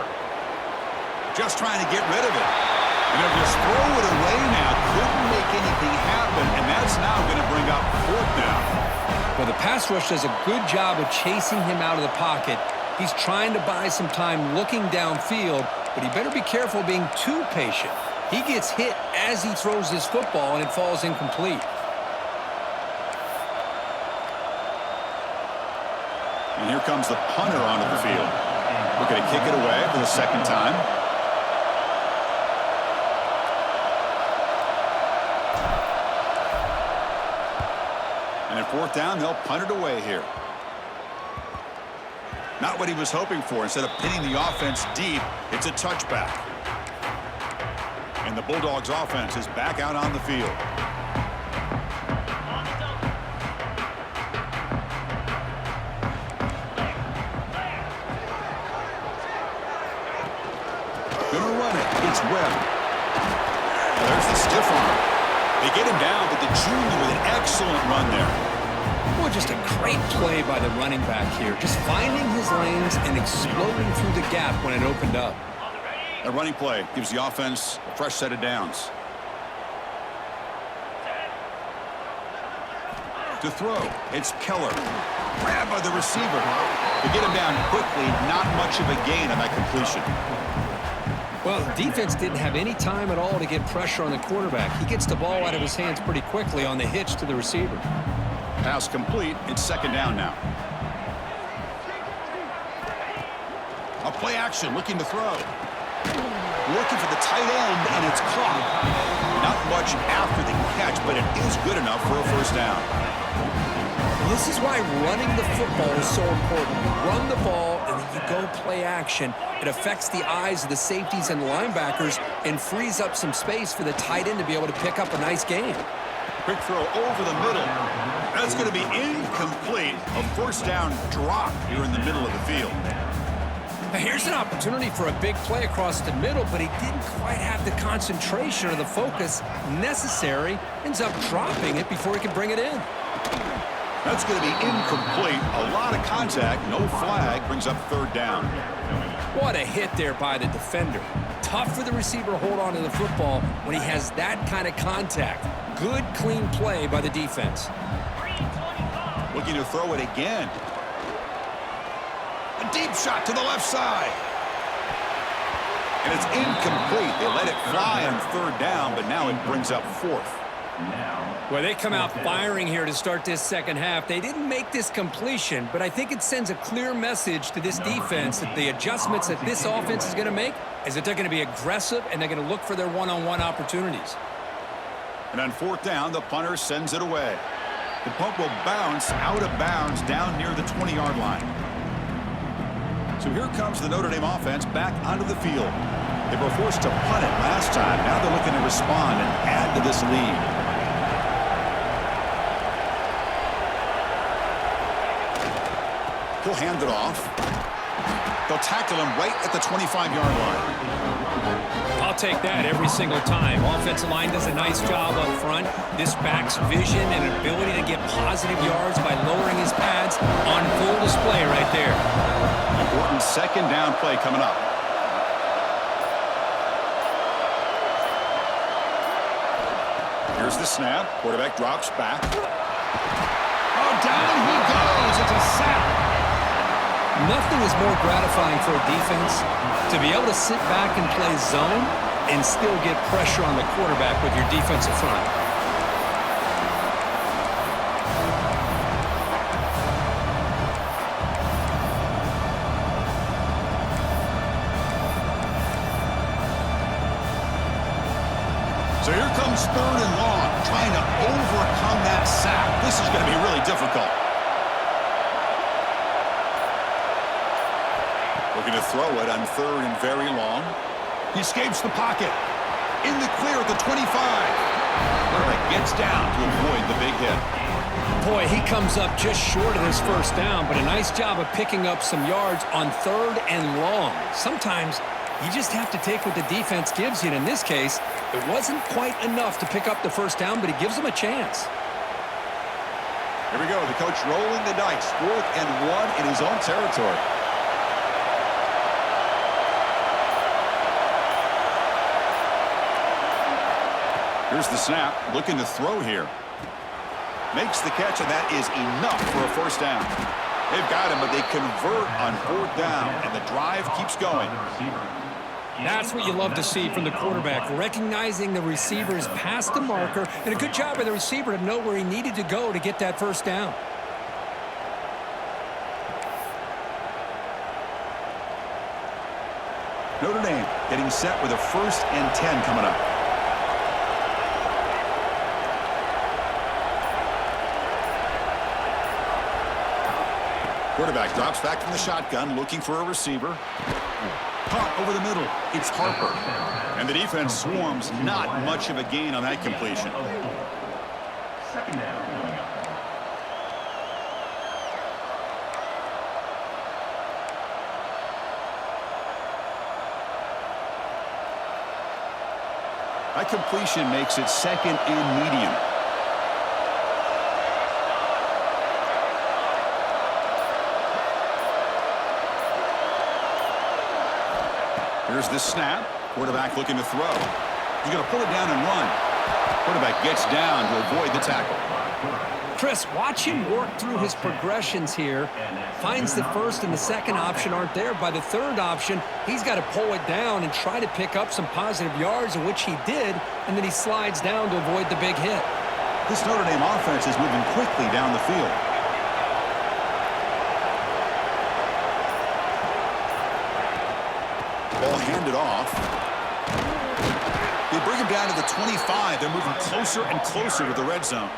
Just trying to get rid of it. And they'll just throw it away now. Couldn't make anything happen, and that's now going to bring up fourth down. Well, the pass rush does a good job of chasing him out of the pocket. He's trying to buy some time looking downfield, but he better be careful being too patient. He gets hit as he throws his football, and it falls incomplete. And here comes the punter onto the field. Looking to kick it away for the second time. And at fourth down, they'll punt it away here. Not what he was hoping for. Instead of pinning the offense deep, it's a touchback. And the Bulldogs offense is back out on the field. Gonna run it. It's Webb. There's the stiff arm. They get him down, but the junior with an excellent run there. Well, just a great play by the running back here. Just finding his lanes and exploding through the gap when it opened up. A running play gives the offense a fresh set of downs. To throw, it's Keller. Grabbed by the receiver. They get him down quickly, not much of a gain on that completion. Well, the defense didn't have any time at all to get pressure on the quarterback. He gets the ball out of his hands pretty quickly on the hitch to the receiver. Pass complete. It's second down now. A play action, looking to throw. Looking for the tight end, and it's caught. Not much after the catch, but it is good enough for a first down. This is why running the football is so important. You run the ball and then you go play action. It affects the eyes of the safeties and linebackers and frees up some space for the tight end to be able to pick up a nice gain. Quick throw over the middle. That's going to be incomplete. A first down drop here in the middle of the field. Now here's an opportunity for a big play across the middle, but he didn't quite have the concentration or the focus necessary. Ends up dropping it before he can bring it in. That's going to be incomplete. A lot of contact, no flag, brings up third down. What a hit there by the defender. Tough for the receiver to hold on to the football when he has that kind of contact. Good, clean play by the defense. Looking to throw it again. A deep shot to the left side. And it's incomplete. They let it fly on third down, but now it brings up fourth. Well, they come out firing here to start this second half. They didn't make this completion, but I think it sends a clear message to this defense that the adjustments that this offense is going to make is that they're going to be aggressive and they're going to look for their one-on-one opportunities. And on fourth down, the punter sends it away. The punt will bounce out of bounds down near the 20-yard line. So here comes the Notre Dame offense back onto the field. They were forced to punt it last time. Now they're looking to respond and add to this lead. He'll hand it off. They'll tackle him right at the 25-yard line. I'll take that every single time. Offensive line does a nice job up front. This back's vision and ability to get positive yards by lowering his pads on full display right there. Important second down play coming up. Here's the snap. Quarterback drops back. Oh, down he goes. It's a sack. Nothing is more gratifying for a defense to be able to sit back and play zone and still get pressure on the quarterback with your defensive front. So here comes third and long, trying to overcome that sack. This is going to be really difficult. Looking to throw it on third and very long. He escapes the pocket. In the clear at the 25. Quarterback gets down to avoid the big hit. Boy, he comes up just short of this first down, but a nice job of picking up some yards on third and long. Sometimes you just have to take what the defense gives you, and in this case, it wasn't quite enough to pick up the first down, but it gives them a chance. Here we go, the coach rolling the dice. 4th and 1 in his own territory. Here's the snap, looking to throw here. Makes the catch, and that is enough for a first down. They've got him, but they convert on 4th down, and the drive keeps going. That's what you love to see from the quarterback, recognizing the receiver's past the marker, and a good job by the receiver to know where he needed to go to get that first down. Notre Dame getting set with a 1st and 10 coming up. Quarterback drops back from the shotgun, looking for a receiver. Caught over the middle. It's Harper. And the defense swarms. Not much of a gain on that completion. Second down coming up. That completion makes it 2nd and medium. Here's the snap. Quarterback looking to throw. He's going to pull it down and run. Quarterback gets down to avoid the tackle. Chris, watch him work through his progressions here. Finds the first and the second option aren't there. By the third option, he's got to pull it down and try to pick up some positive yards, in which he did, and then he slides down to avoid the big hit. This Notre Dame offense is moving quickly down the field. Ball handed off. They bring him down to the 25. They're moving closer and closer to the red zone.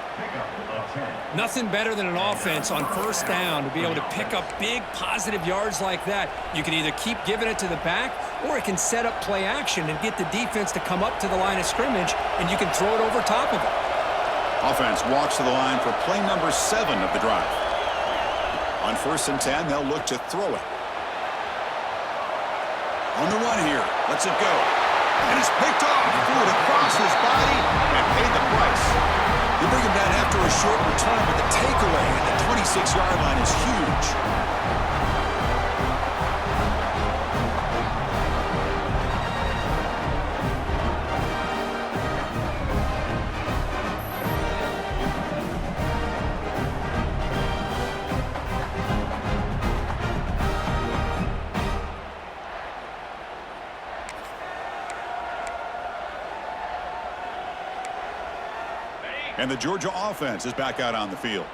Nothing better than an offense on first down to be able to pick up big positive yards like that. You can either keep giving it to the back, or it can set up play action and get the defense to come up to the line of scrimmage, and you can throw it over top of it. Offense walks to the line for play number 7 of the drive. On 1st and 10, they'll look to throw it. On the run here, lets it go. And it's picked off, threw it across his body, and paid the price. They bring him down after a short return, but the takeaway at the 26-yard line is huge. And the Georgia offense is back out on the field.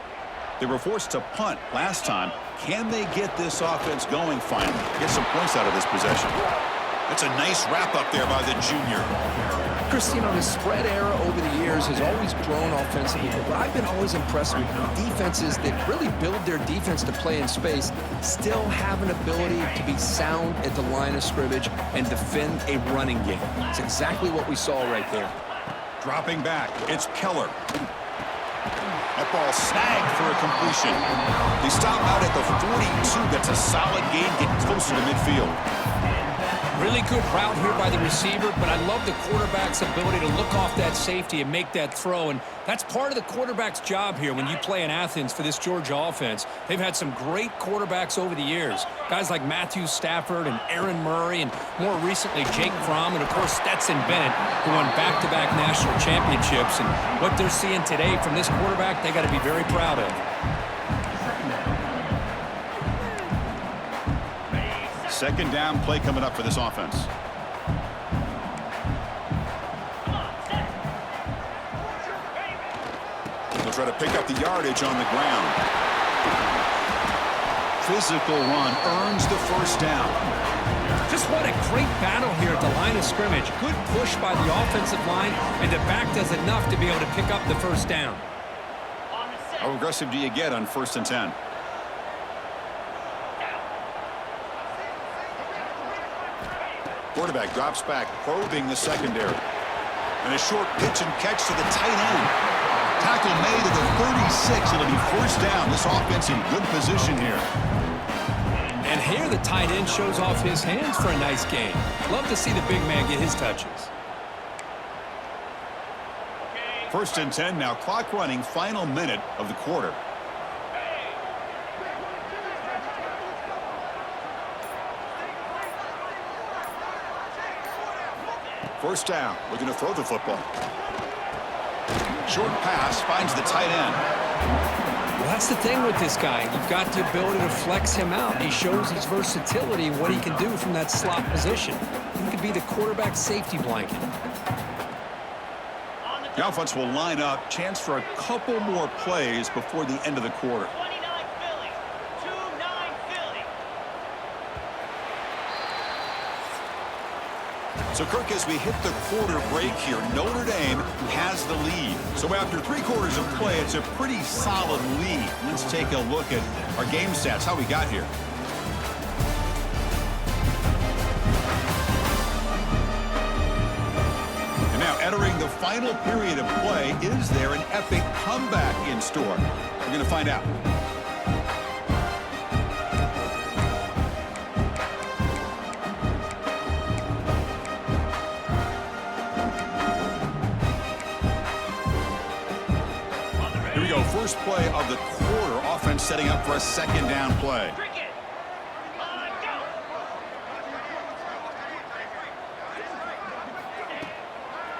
They were forced to punt last time. Can they get this offense going finally? Get some points out of this possession. That's a nice wrap up there by the junior. Chris, you know, the spread era over the years has always grown offensively, but I've been always impressed with defenses that really build their defense to play in space, still have an ability to be sound at the line of scrimmage and defend a running game. It's exactly what we saw right there. Dropping back, it's Keller. That ball snagged for a completion. They stop out at the 42. That's a solid gain, getting closer to midfield. Really good route here by the receiver, but I love the quarterback's ability to look off that safety and make that throw, and that's part of the quarterback's job here when you play in Athens for this Georgia offense. They've had some great quarterbacks over the years, guys like Matthew Stafford and Aaron Murray, and more recently Jake Fromm, and of course Stetson Bennett, who won back-to-back national championships. And what they're seeing today from this quarterback, they got to be very proud of. Second down play coming up for this offense. They'll try to pick up the yardage on the ground. Physical run earns the first down. Just what a great battle here at the line of scrimmage. Good push by the offensive line, and the back does enough to be able to pick up the first down. How aggressive do you get on 1st and 10? Quarterback drops back, probing the secondary. And a short pitch and catch to the tight end. Tackle made to the 36. It'll be first down. This offense in good position here. And here the tight end shows off his hands for a nice gain. Love to see the big man get his touches. 1st and 10 now. Clock running, final minute of the quarter. First down, looking to throw the football. Short pass finds the tight end. Well, that's the thing with this guy. You've got the ability to flex him out. He shows his versatility and what he can do from that slot position. He could be the quarterback safety blanket. The offense will line up. Chance for a couple more plays before the end of the quarter. So, Kirk, as we hit the quarter break here, Notre Dame has the lead. So after 3 quarters of play, it's a pretty solid lead. Let's take a look at our game stats, how we got here. And now entering the final period of play, is there an epic comeback in store? We're going to find out. First play of the quarter, offense setting up for a second down play.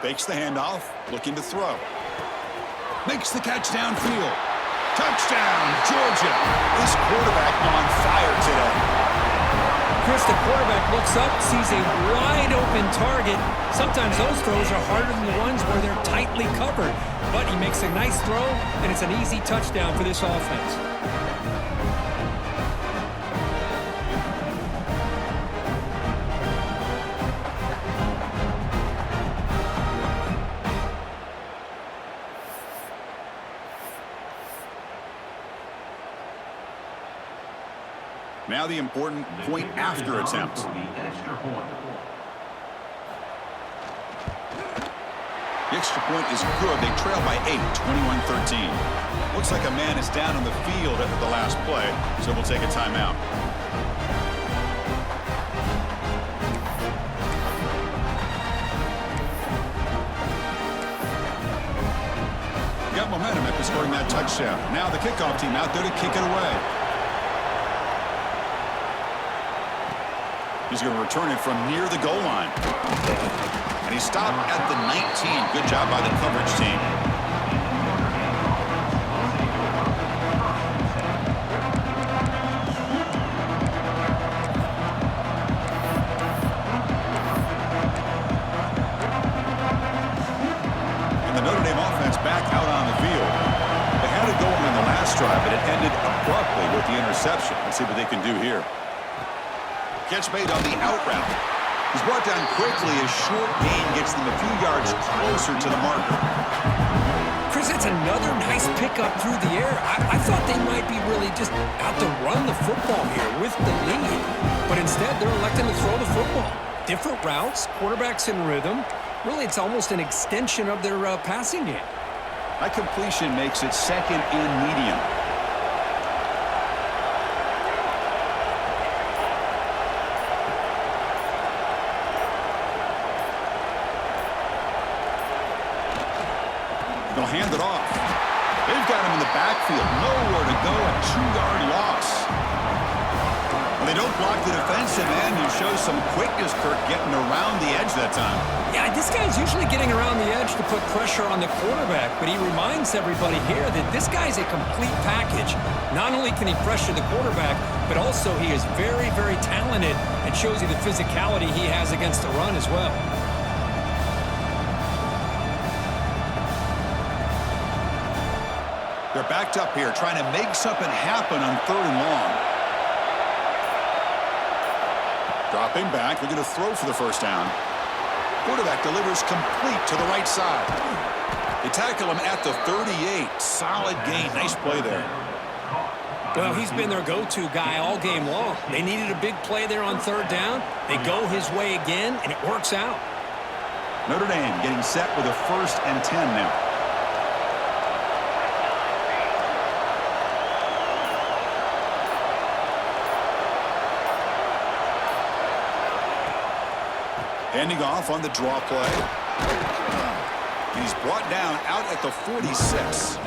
Fakes the handoff, looking to throw. Makes the catch downfield. Touchdown, Georgia. This quarterback on fire today. Chris, the quarterback looks up, sees a wide-open target. Sometimes those throws are harder than the ones where they're tightly covered. But he makes a nice throw, and it's an easy touchdown for this offense. Now the important point after attempt. The extra point is good. They trail by 8, 21-13. Looks like a man is down on the field after the last play, so we'll take a timeout. Got momentum after scoring that touchdown. Now the kickoff team out there to kick it away. He's going to return it from near the goal line. And he stopped at the 19. Good job by the coverage team. And the Notre Dame offense back out on the field. They had it going in the last drive, but it ended abruptly with the interception. Let's see what they can do here. Catch made on the out route. He's brought down quickly as short gain gets them a few yards closer to the marker. Chris, it's another nice pickup through the air. I thought they might be really just out to run the football here with the lead. But instead, they're electing to throw the football. Different routes, quarterbacks in rhythm. Really, it's almost an extension of their passing game. That completion makes it second and medium. They'll hand it off. They've got him in the backfield. Nowhere to go. A 2-yard loss. Well, they don't block the defensive end and show some quickness, Kirk, getting around the edge that time. Yeah, this guy's usually getting around the edge to put pressure on the quarterback, but he reminds everybody here that this guy's a complete package. Not only can he pressure the quarterback, but also he is very, very talented and shows you the physicality he has against the run as well. They're backed up here, trying to make something happen on 3rd and long. Dropping back, they're going to throw for the first down. Quarterback delivers complete to the right side. They tackle him at the 38. Solid gain. Nice play there. Well, he's been their go-to guy all game long. They needed a big play there on 3rd down. They go his way again, and it works out. Notre Dame getting set with a 1st and 10 now. Handing off on the draw play. He's brought down out at the 46.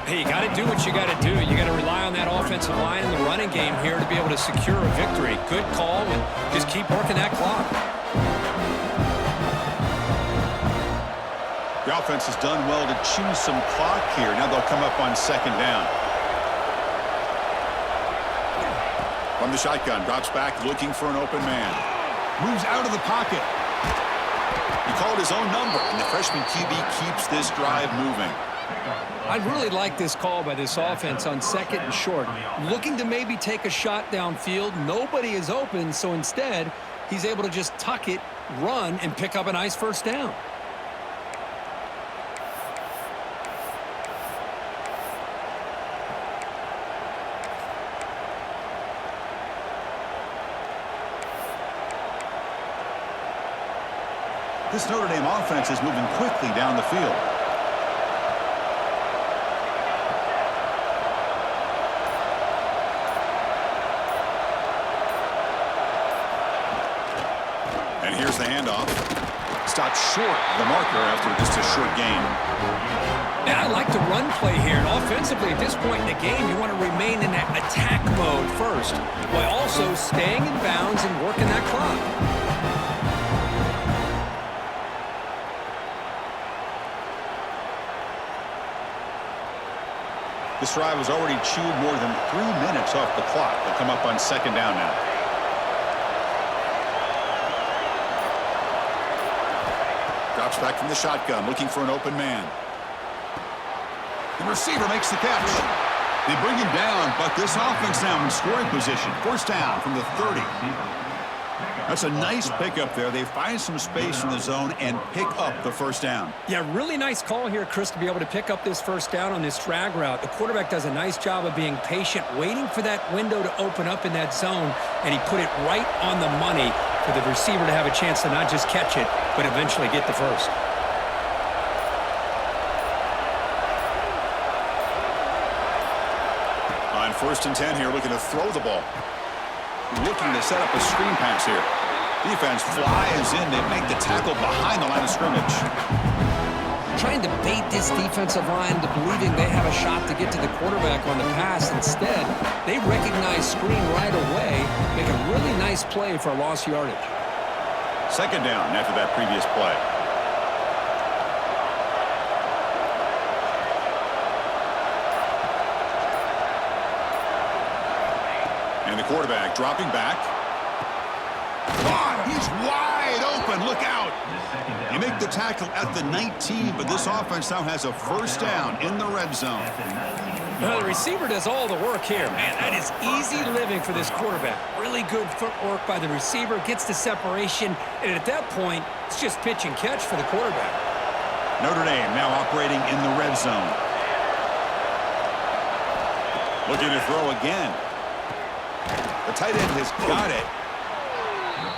Hey, you got to do what you got to do. You got to rely on that offensive line in the running game here to be able to secure a victory. Good call, and just keep working that clock. The offense has done well to chew some clock here. Now they'll come up on 2nd down. From the shotgun, drops back looking for an open man. Moves out of the pocket. He called his own number, and the freshman QB keeps this drive moving. I really like this call by this offense on 2nd and short. Looking to maybe take a shot downfield. Nobody is open, so instead, he's able to just tuck it, run, and pick up a nice 1st down. This Notre Dame offense is moving quickly down the field. And here's the handoff. Stopped short of the marker after just a short gain. And I like the run play here. And offensively, at this point in the game, you want to remain in that attack mode first, while also staying in bounds and working that clock. This drive has already chewed more than 3 minutes off the clock. They'll come up on 2nd down now. Drops back from the shotgun, looking for an open man. The receiver makes the catch. They bring him down, but this offense now in scoring position. 1st down from the 30. That's a nice pickup there. They find some space in the zone and pick up the first down. Yeah, really nice call here, Chris, to be able to pick up this first down on this drag route. The quarterback does a nice job of being patient, waiting for that window to open up in that zone, and he put it right on the money for the receiver to have a chance to not just catch it, but eventually get the first. On 1st and 10 here, looking to throw the ball. Looking to set up a screen pass here. Defense flies in. They make the tackle behind the line of scrimmage. Trying to bait this defensive line to believing they have a shot to get to the quarterback on the pass. Instead, they recognize screen right away, make a really nice play for a lost yardage. 2nd down after that previous play. And the quarterback dropping back. He's wide open. Look out. You make the tackle at the 19, but this offense now has a first down in the red zone. Well, the receiver does all the work here. Man, that is easy living for this quarterback. Really good footwork by the receiver, gets the separation, and at that point, it's just pitch and catch for the quarterback. Notre Dame now operating in the red zone. Looking to throw again. The tight end has got it.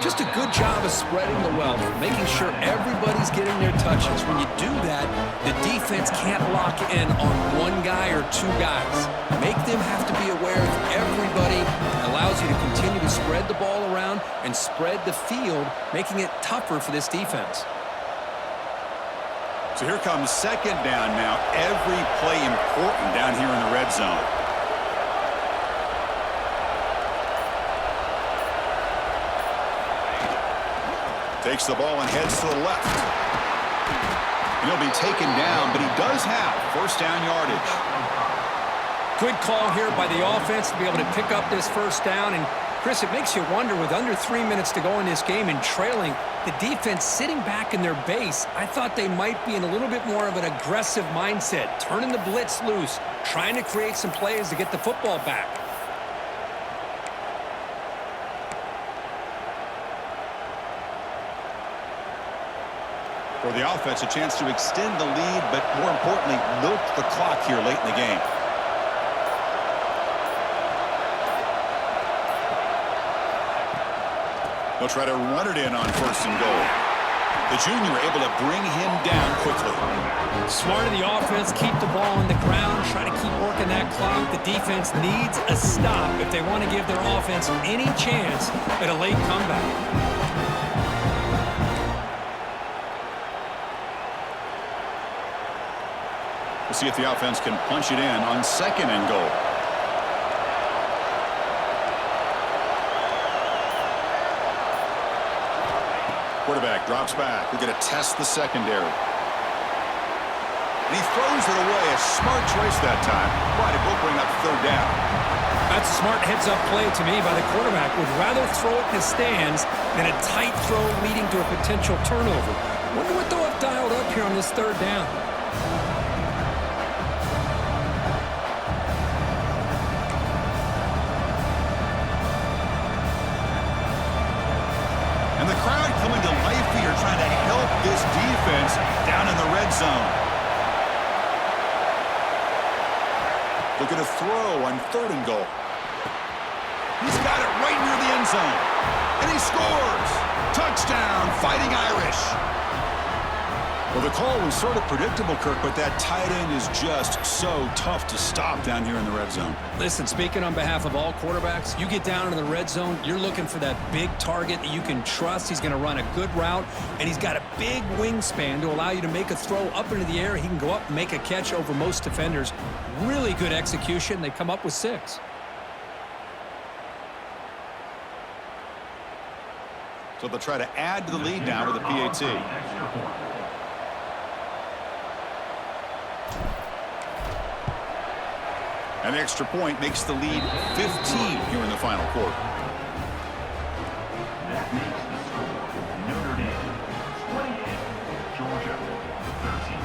Just a good job of spreading the wealth, making sure everybody's getting their touches. When you do that, the defense can't lock in on one guy or two guys. Make them have to be aware of everybody. It allows you to continue to spread the ball around and spread the field, making it tougher for this defense. So here comes 2nd down now. Every play important down here in the red zone. Takes the ball and heads to the left. And he'll be taken down, but he does have first down yardage. Good call here by the offense to be able to pick up this first down. And, Chris, it makes you wonder, with under 3 minutes to go in this game and trailing, the defense sitting back in their base, I thought they might be in a little bit more of an aggressive mindset, turning the blitz loose, trying to create some plays to get the football back. For the offense, a chance to extend the lead, but more importantly, milk the clock here late in the game. They'll try to run it in on 1st and goal. The junior able to bring him down quickly. Smart of the offense, keep the ball on the ground, try to keep working that clock. The defense needs a stop if they want to give their offense any chance at a late comeback. We'll see if the offense can punch it in on 2nd and goal. Quarterback drops back. We're going to test the secondary. And he throws it away. A smart choice that time. But it will bring up 3rd down. That's a smart heads-up play to me by the quarterback. Would rather throw it in the stands than a tight throw leading to a potential turnover. Wonder what they'll have dialed up here on this 3rd down. And the crowd coming to life here, trying to help this defense down in the red zone. Looking to throw on 3rd and goal. He's got it right near the end zone. And he scores! Touchdown, Fighting Irish! Well, the call was sort of predictable, Kirk, but that tight end is just so tough to stop down here in the red zone. Listen, speaking on behalf of all quarterbacks, you get down into the red zone, you're looking for that big target that you can trust. He's going to run a good route, and he's got a big wingspan to allow you to make a throw up into the air. He can go up and make a catch over most defenders. Really good execution. They come up with 6. So they'll try to add to the lead now with a PAT. An extra point makes the lead 15 here in the final quarter. That makes the score Notre Dame 28, Georgia 13.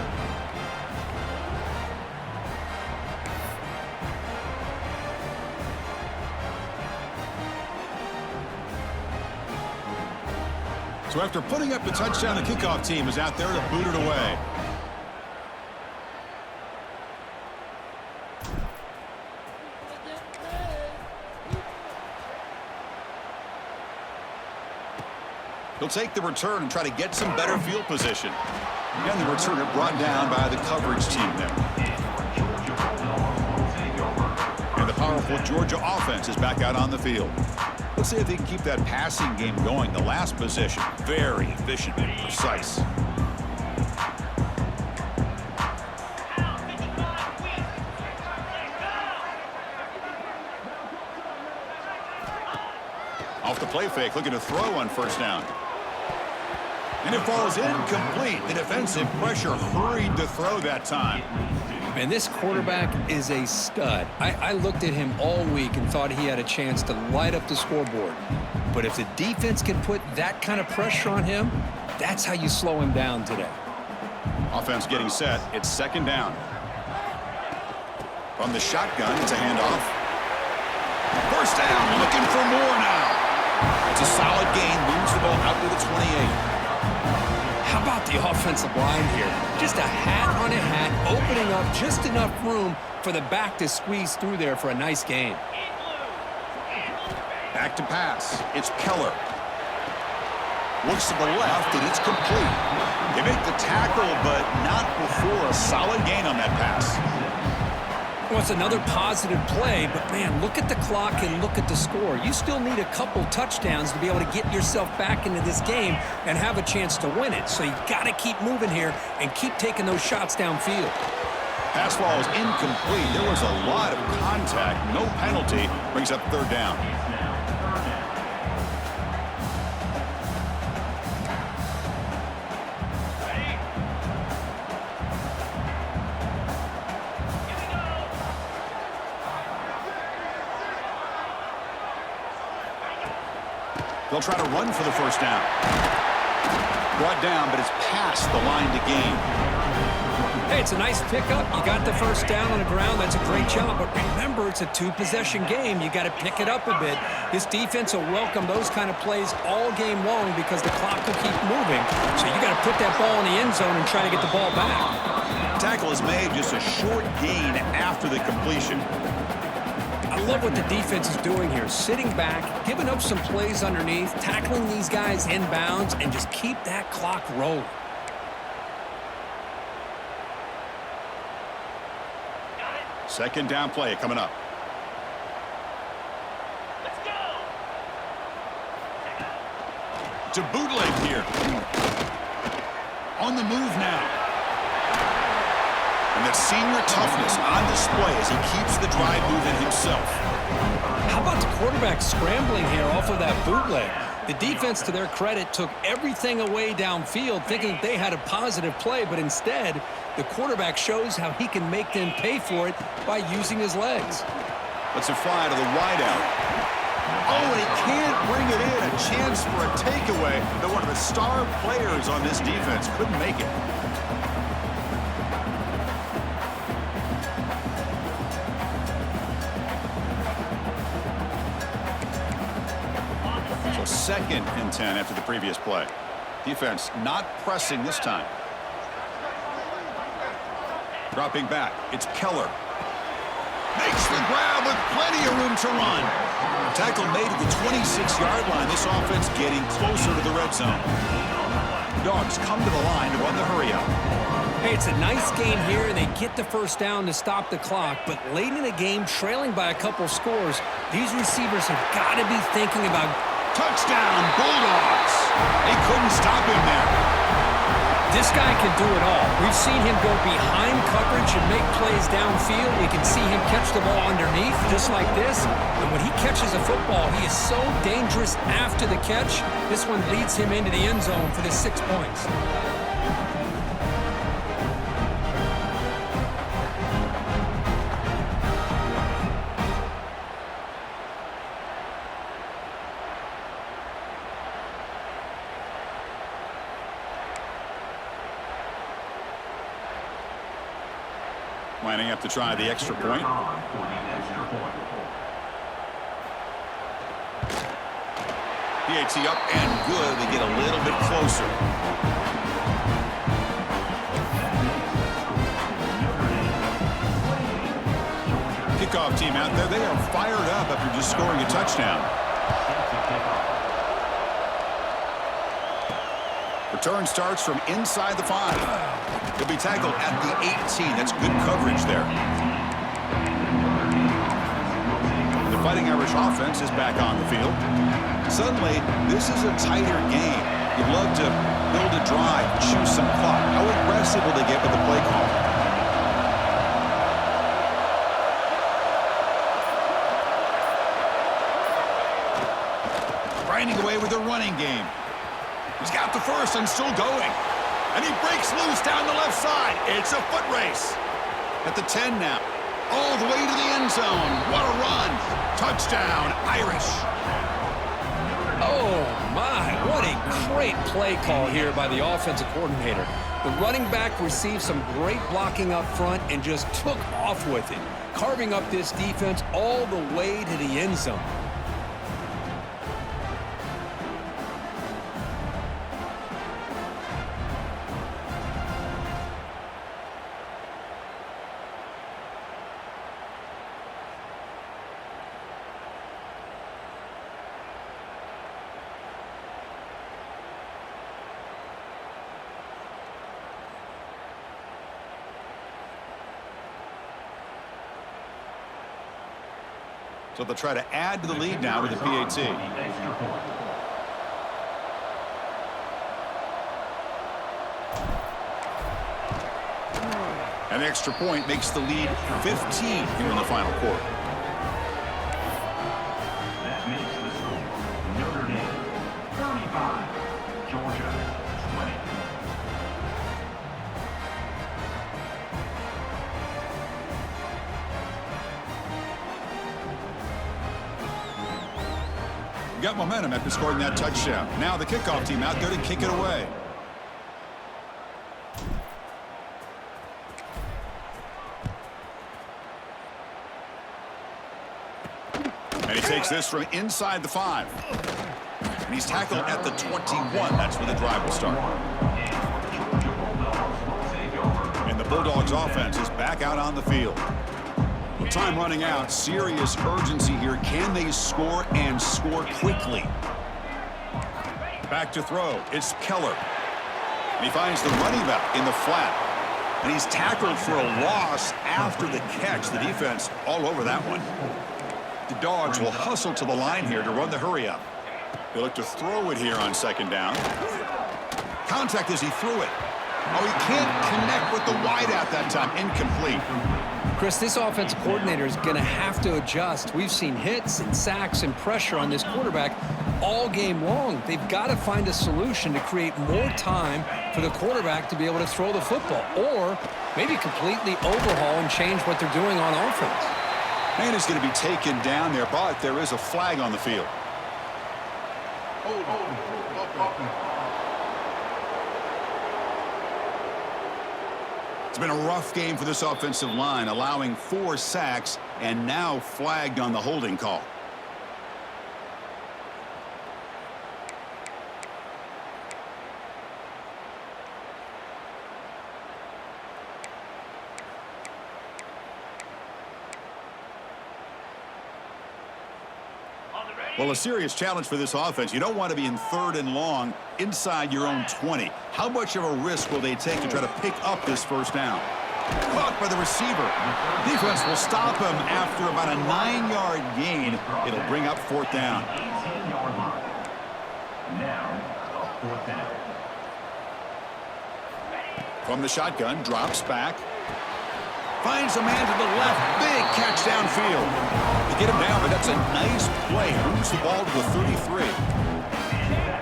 So after putting up the touchdown, the kickoff team is out there to boot it away. He'll take the return and try to get some better field position. Again, the returner brought down by the coverage team there. And the powerful Georgia offense is back out on the field. Let's see if they can keep that passing game going. The last possession, very efficient and precise. Off the play fake, looking to throw on first down. And it falls incomplete. The defensive pressure hurried to throw that time. And this quarterback is a stud. I looked at him all week and thought he had a chance to light up the scoreboard. But if the defense can put that kind of pressure on him, that's how you slow him down today. Offense getting set. It's second down. From the shotgun, it's a handoff. First down, looking for more now. It's a solid gain, moves the ball out to the 28. How about the offensive line here? Just a hat on a hat, opening up just enough room for the back to squeeze through there for a nice gain. Back to pass. It's Keller. Looks to the left, and it's complete. They make the tackle, but not before a solid gain on that pass. Well, it's another positive play, but, man, look at the clock and look at the score. You still need a couple touchdowns to be able to get yourself back into this game and have a chance to win it. So you got to keep moving here and keep taking those shots downfield. Pass ball is incomplete. There was a lot of contact. No penalty. Brings up third down. They'll try to run for the first down. Brought down, but it's past the line to gain. Hey, it's a nice pickup. You got the first down on the ground. That's a great job. But remember, it's a two-possession game. You got to pick it up a bit. This defense will welcome those kind of plays all game long because the clock will keep moving. So you got to put that ball in the end zone and try to get the ball back. Tackle is made, just a short gain after the completion. I love what the defense is doing here. Sitting back, giving up some plays underneath, tackling these guys inbounds, and just keep that clock rolling. Second down play coming up. Let's go. To bootleg here. On the move now. And that senior toughness on display as he keeps the drive moving himself. How about the quarterback scrambling here off of that bootleg? The defense, to their credit, took everything away downfield thinking they had a positive play, but instead, the quarterback shows how he can make them pay for it by using his legs. Let's a fly to the wideout. Oh, and he can't bring it in. A chance for a takeaway, but one of the star players on this defense couldn't make it. So second and 10 after the previous play. Defense not pressing this time. Dropping back, it's Keller. Makes the grab with plenty of room to run. Tackle made at the 26-yard line. This offense getting closer to the red zone. Dogs come to the line to run the hurry up. Hey, it's a nice game here, and they get the first down to stop the clock. But late in the game, trailing by a couple scores, these receivers have got to be thinking about touchdown, Bulldogs. They couldn't stop him there. This guy can do it all. We've seen him go behind coverage and make plays downfield. We can see him catch the ball underneath, just like this. And when he catches a football, he is so dangerous after the catch. This one leads him into the end zone for the 6 points. Lining up to try the extra point. PAT up and good. They get a little bit closer. Kickoff team out there. They are fired up after just scoring a touchdown. Return starts from inside the 5. He'll be tackled at the 18. That's good coverage there. The Fighting Irish offense is back on the field. Suddenly, this is a tighter game. You'd love to build a drive, choose some clock. How aggressive will they get with the play call? Grinding away with the running game. He's got the first and still going. And he breaks loose down the left side. It's a foot race. At the 10 now. All the way to the end zone. What a run. Touchdown, Irish. Oh, my. What a great play call here by the offensive coordinator. The running back received some great blocking up front and just took off with it, carving up this defense all the way to the end zone. So they'll try to add to the lead now with the PAT. An extra point makes the lead 15 here in the final quarter. That makes the score Notre Dame 35, Georgia 20. Got momentum after scoring that touchdown. Now the kickoff team out there to kick it away. And he takes this from inside the 5. And he's tackled at the 21. That's where the drive will start. And the Bulldogs offense is back out on the field. Time running out. Serious urgency here. Can they score and score quickly? Back to throw. It's Keller. And he finds the running back in the flat. And he's tackled for a loss after the catch. The defense all over that one. The Dogs will hustle to the line here to run the hurry up. They look to throw it here on second down. Contact as he threw it. Oh, he can't connect with the wideout that time. Incomplete. Chris, this offensive coordinator is going to have to adjust. We've seen hits and sacks and pressure on this quarterback all game long. They've got to find a solution to create more time for the quarterback to be able to throw the football, or maybe completely overhaul and change what they're doing on offense. And he's going to be taken down there, but there is a flag on the field. It's been a rough game for this offensive line, allowing 4 sacks and now flagged on the holding call. Well, a serious challenge for this offense. You don't want to be in 3rd and long inside your own 20. How much of a risk will they take to try to pick up this first down? Caught by the receiver. Defense will stop him after about a 9-yard gain. It'll bring up 4th down. 18-yard line. Now, a 4th down. From the shotgun, drops back. Finds a man to the left. Big catch downfield. They get him down, but that's a nice play. Moves the ball to the 33.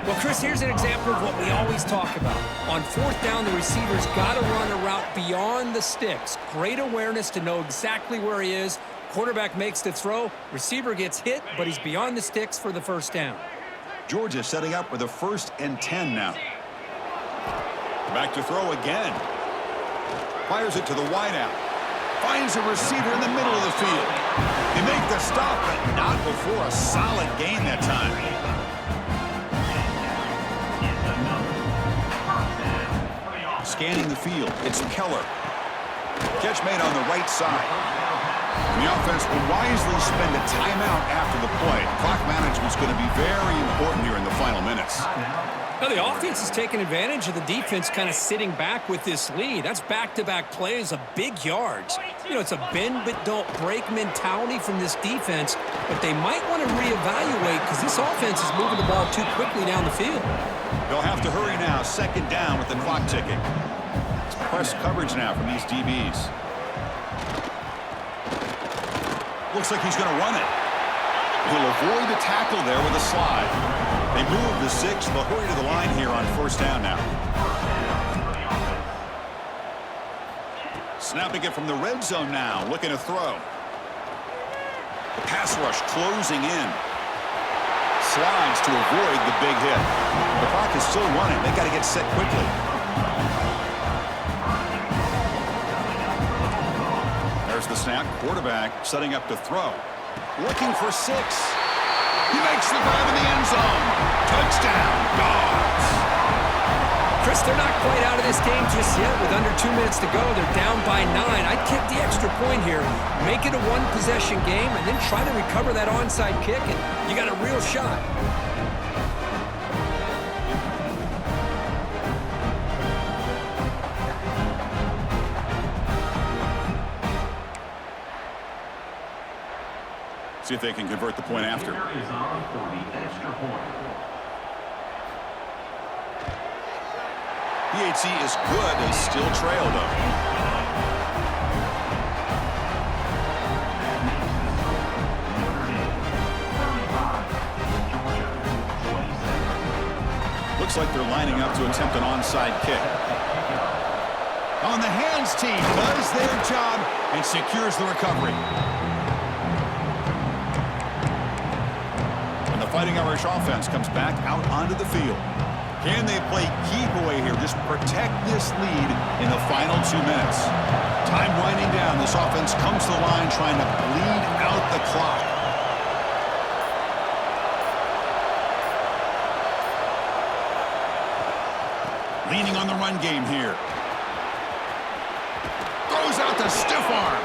Well, Chris, here's an example of what we always talk about. On 4th down, the receiver's got to run a route beyond the sticks. Great awareness to know exactly where he is. Quarterback makes the throw. Receiver gets hit, but he's beyond the sticks for the first down. Georgia setting up with a 1st and 10 now. Back to throw again. Fires it to the wideout. Finds a receiver in the middle of the field. They make the stop, but not before a solid gain that time. scanning the field. It's Keller. Catch made on the right side. And the offense will wisely spend a timeout after the play. Clock management's going to be very important here in the final minutes. Now, the offense is taking advantage of the defense kind of sitting back with this lead. That's back-to-back plays of big yards. You know, it's a bend-but-don't-break mentality from this defense, but they might want to reevaluate because this offense is moving the ball too quickly down the field. They'll have to hurry now. Second down with the clock ticking. It's press coverage now from these DBs. Looks like he's going to run it. He'll avoid the tackle there with a slide. They move the 6. They'll hurry to the line here on first down now. Snapping it from the red zone now, looking to throw. The pass rush closing in. Slides to avoid the big hit. The clock is still running. They got to get set quickly. There's the snap. Quarterback setting up to throw. Looking for 6. He makes the grab in the end zone. Touchdown, Dogs. Chris, they're not quite out of this game just yet. With under 2 minutes to go, they're down by 9. I'd kick the extra point here, make it a one-possession game, and then try to recover that onside kick, and you got a real shot. See if they can convert the point after. Is on for the extra point. BHC is good. They still trail, though. Looks like they're lining up to attempt an onside kick. On the hands team does their job and secures the recovery. And the Fighting Irish offense comes back out onto the field. Can they play keep away here? Just protect this lead in the final 2 minutes. Time winding down. This offense comes to the line trying to bleed out the clock. Leaning on the run game here. Throws out the stiff arm.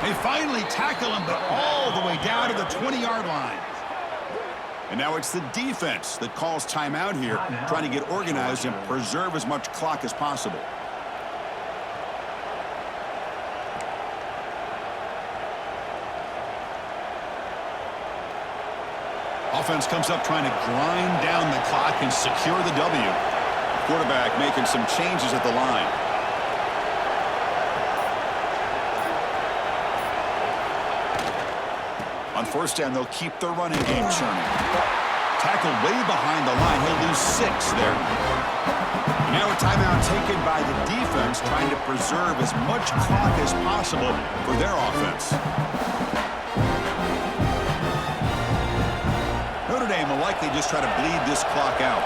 They finally tackle him, but all the way down to the 20-yard line. And now it's the defense that calls timeout here, trying to get organized and preserve as much clock as possible. Offense comes up trying to grind down the clock and secure the W. Quarterback making some changes at the line. On first down, they'll keep their running game churning. Tackled way behind the line. He'll lose 6 there. Now a timeout taken by the defense, trying to preserve as much clock as possible for their offense. Notre Dame will likely just try to bleed this clock out.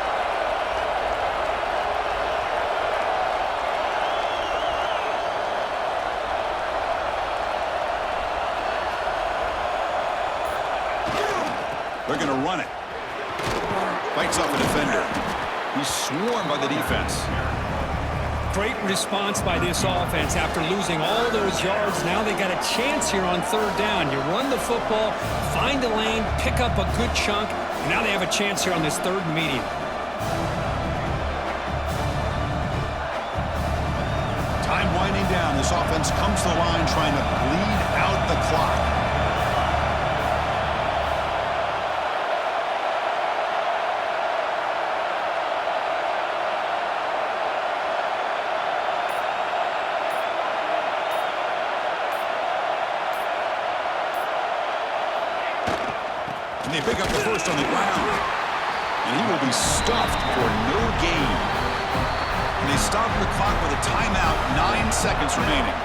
They're going to run it. Fights off a defender. He's swarmed by the defense. Great response by this offense after losing all those yards. Now they got a chance here on third down. You run the football, find a lane, pick up a good chunk, and now they have a chance here on this third and medium. Time winding down. This offense comes to the line trying to bleed out the clock. And they pick up the first on the ground. And he will be stuffed for no gain. And they stop the clock with a timeout, 9 seconds remaining.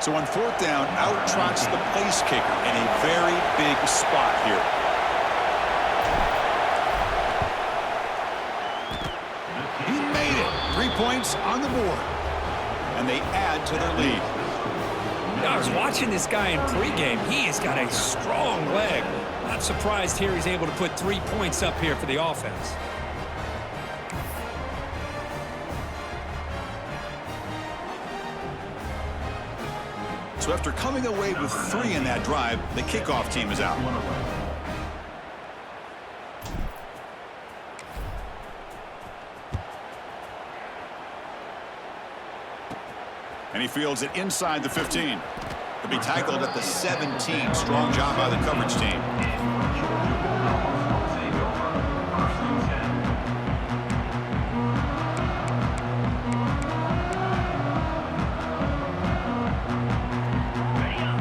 So on fourth down, out trots the place kicker in a very big spot here. He made it. 3 points on the board. And they add to their lead. I was watching this guy in pregame. He has got a strong leg. Not surprised here he's able to put 3 points up here for the offense. So after coming away with 3 in that drive, the kickoff team is out. And he fields it inside the 15. He'll be tackled at the 17. Strong job by the coverage team.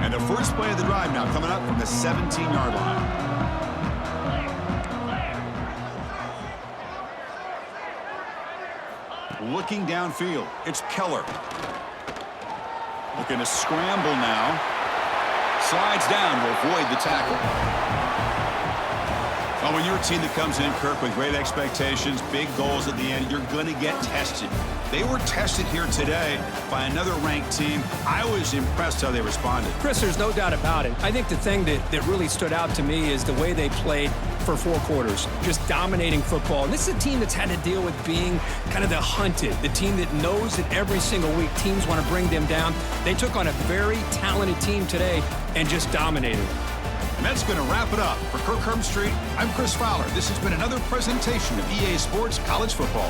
And the first play of the drive now coming up from the 17-yard line. Looking downfield, it's Keller. Looking to scramble now. Slides down to avoid the tackle. Well, when you're a team that comes in, Kirk, with great expectations, big goals at the end, you're going to get tested. They were tested here today by another ranked team. I was impressed how they responded. Chris, there's no doubt about it. I think the thing that really stood out to me is the way they played for 4 quarters, just dominating football. And this is a team that's had to deal with being kind of the hunted, the team that knows that every single week teams want to bring them down. They took on a very talented team today and just dominated. And that's going to wrap it up. For Kirk Street, I'm Chris Fowler. This has been another presentation of EA Sports College Football.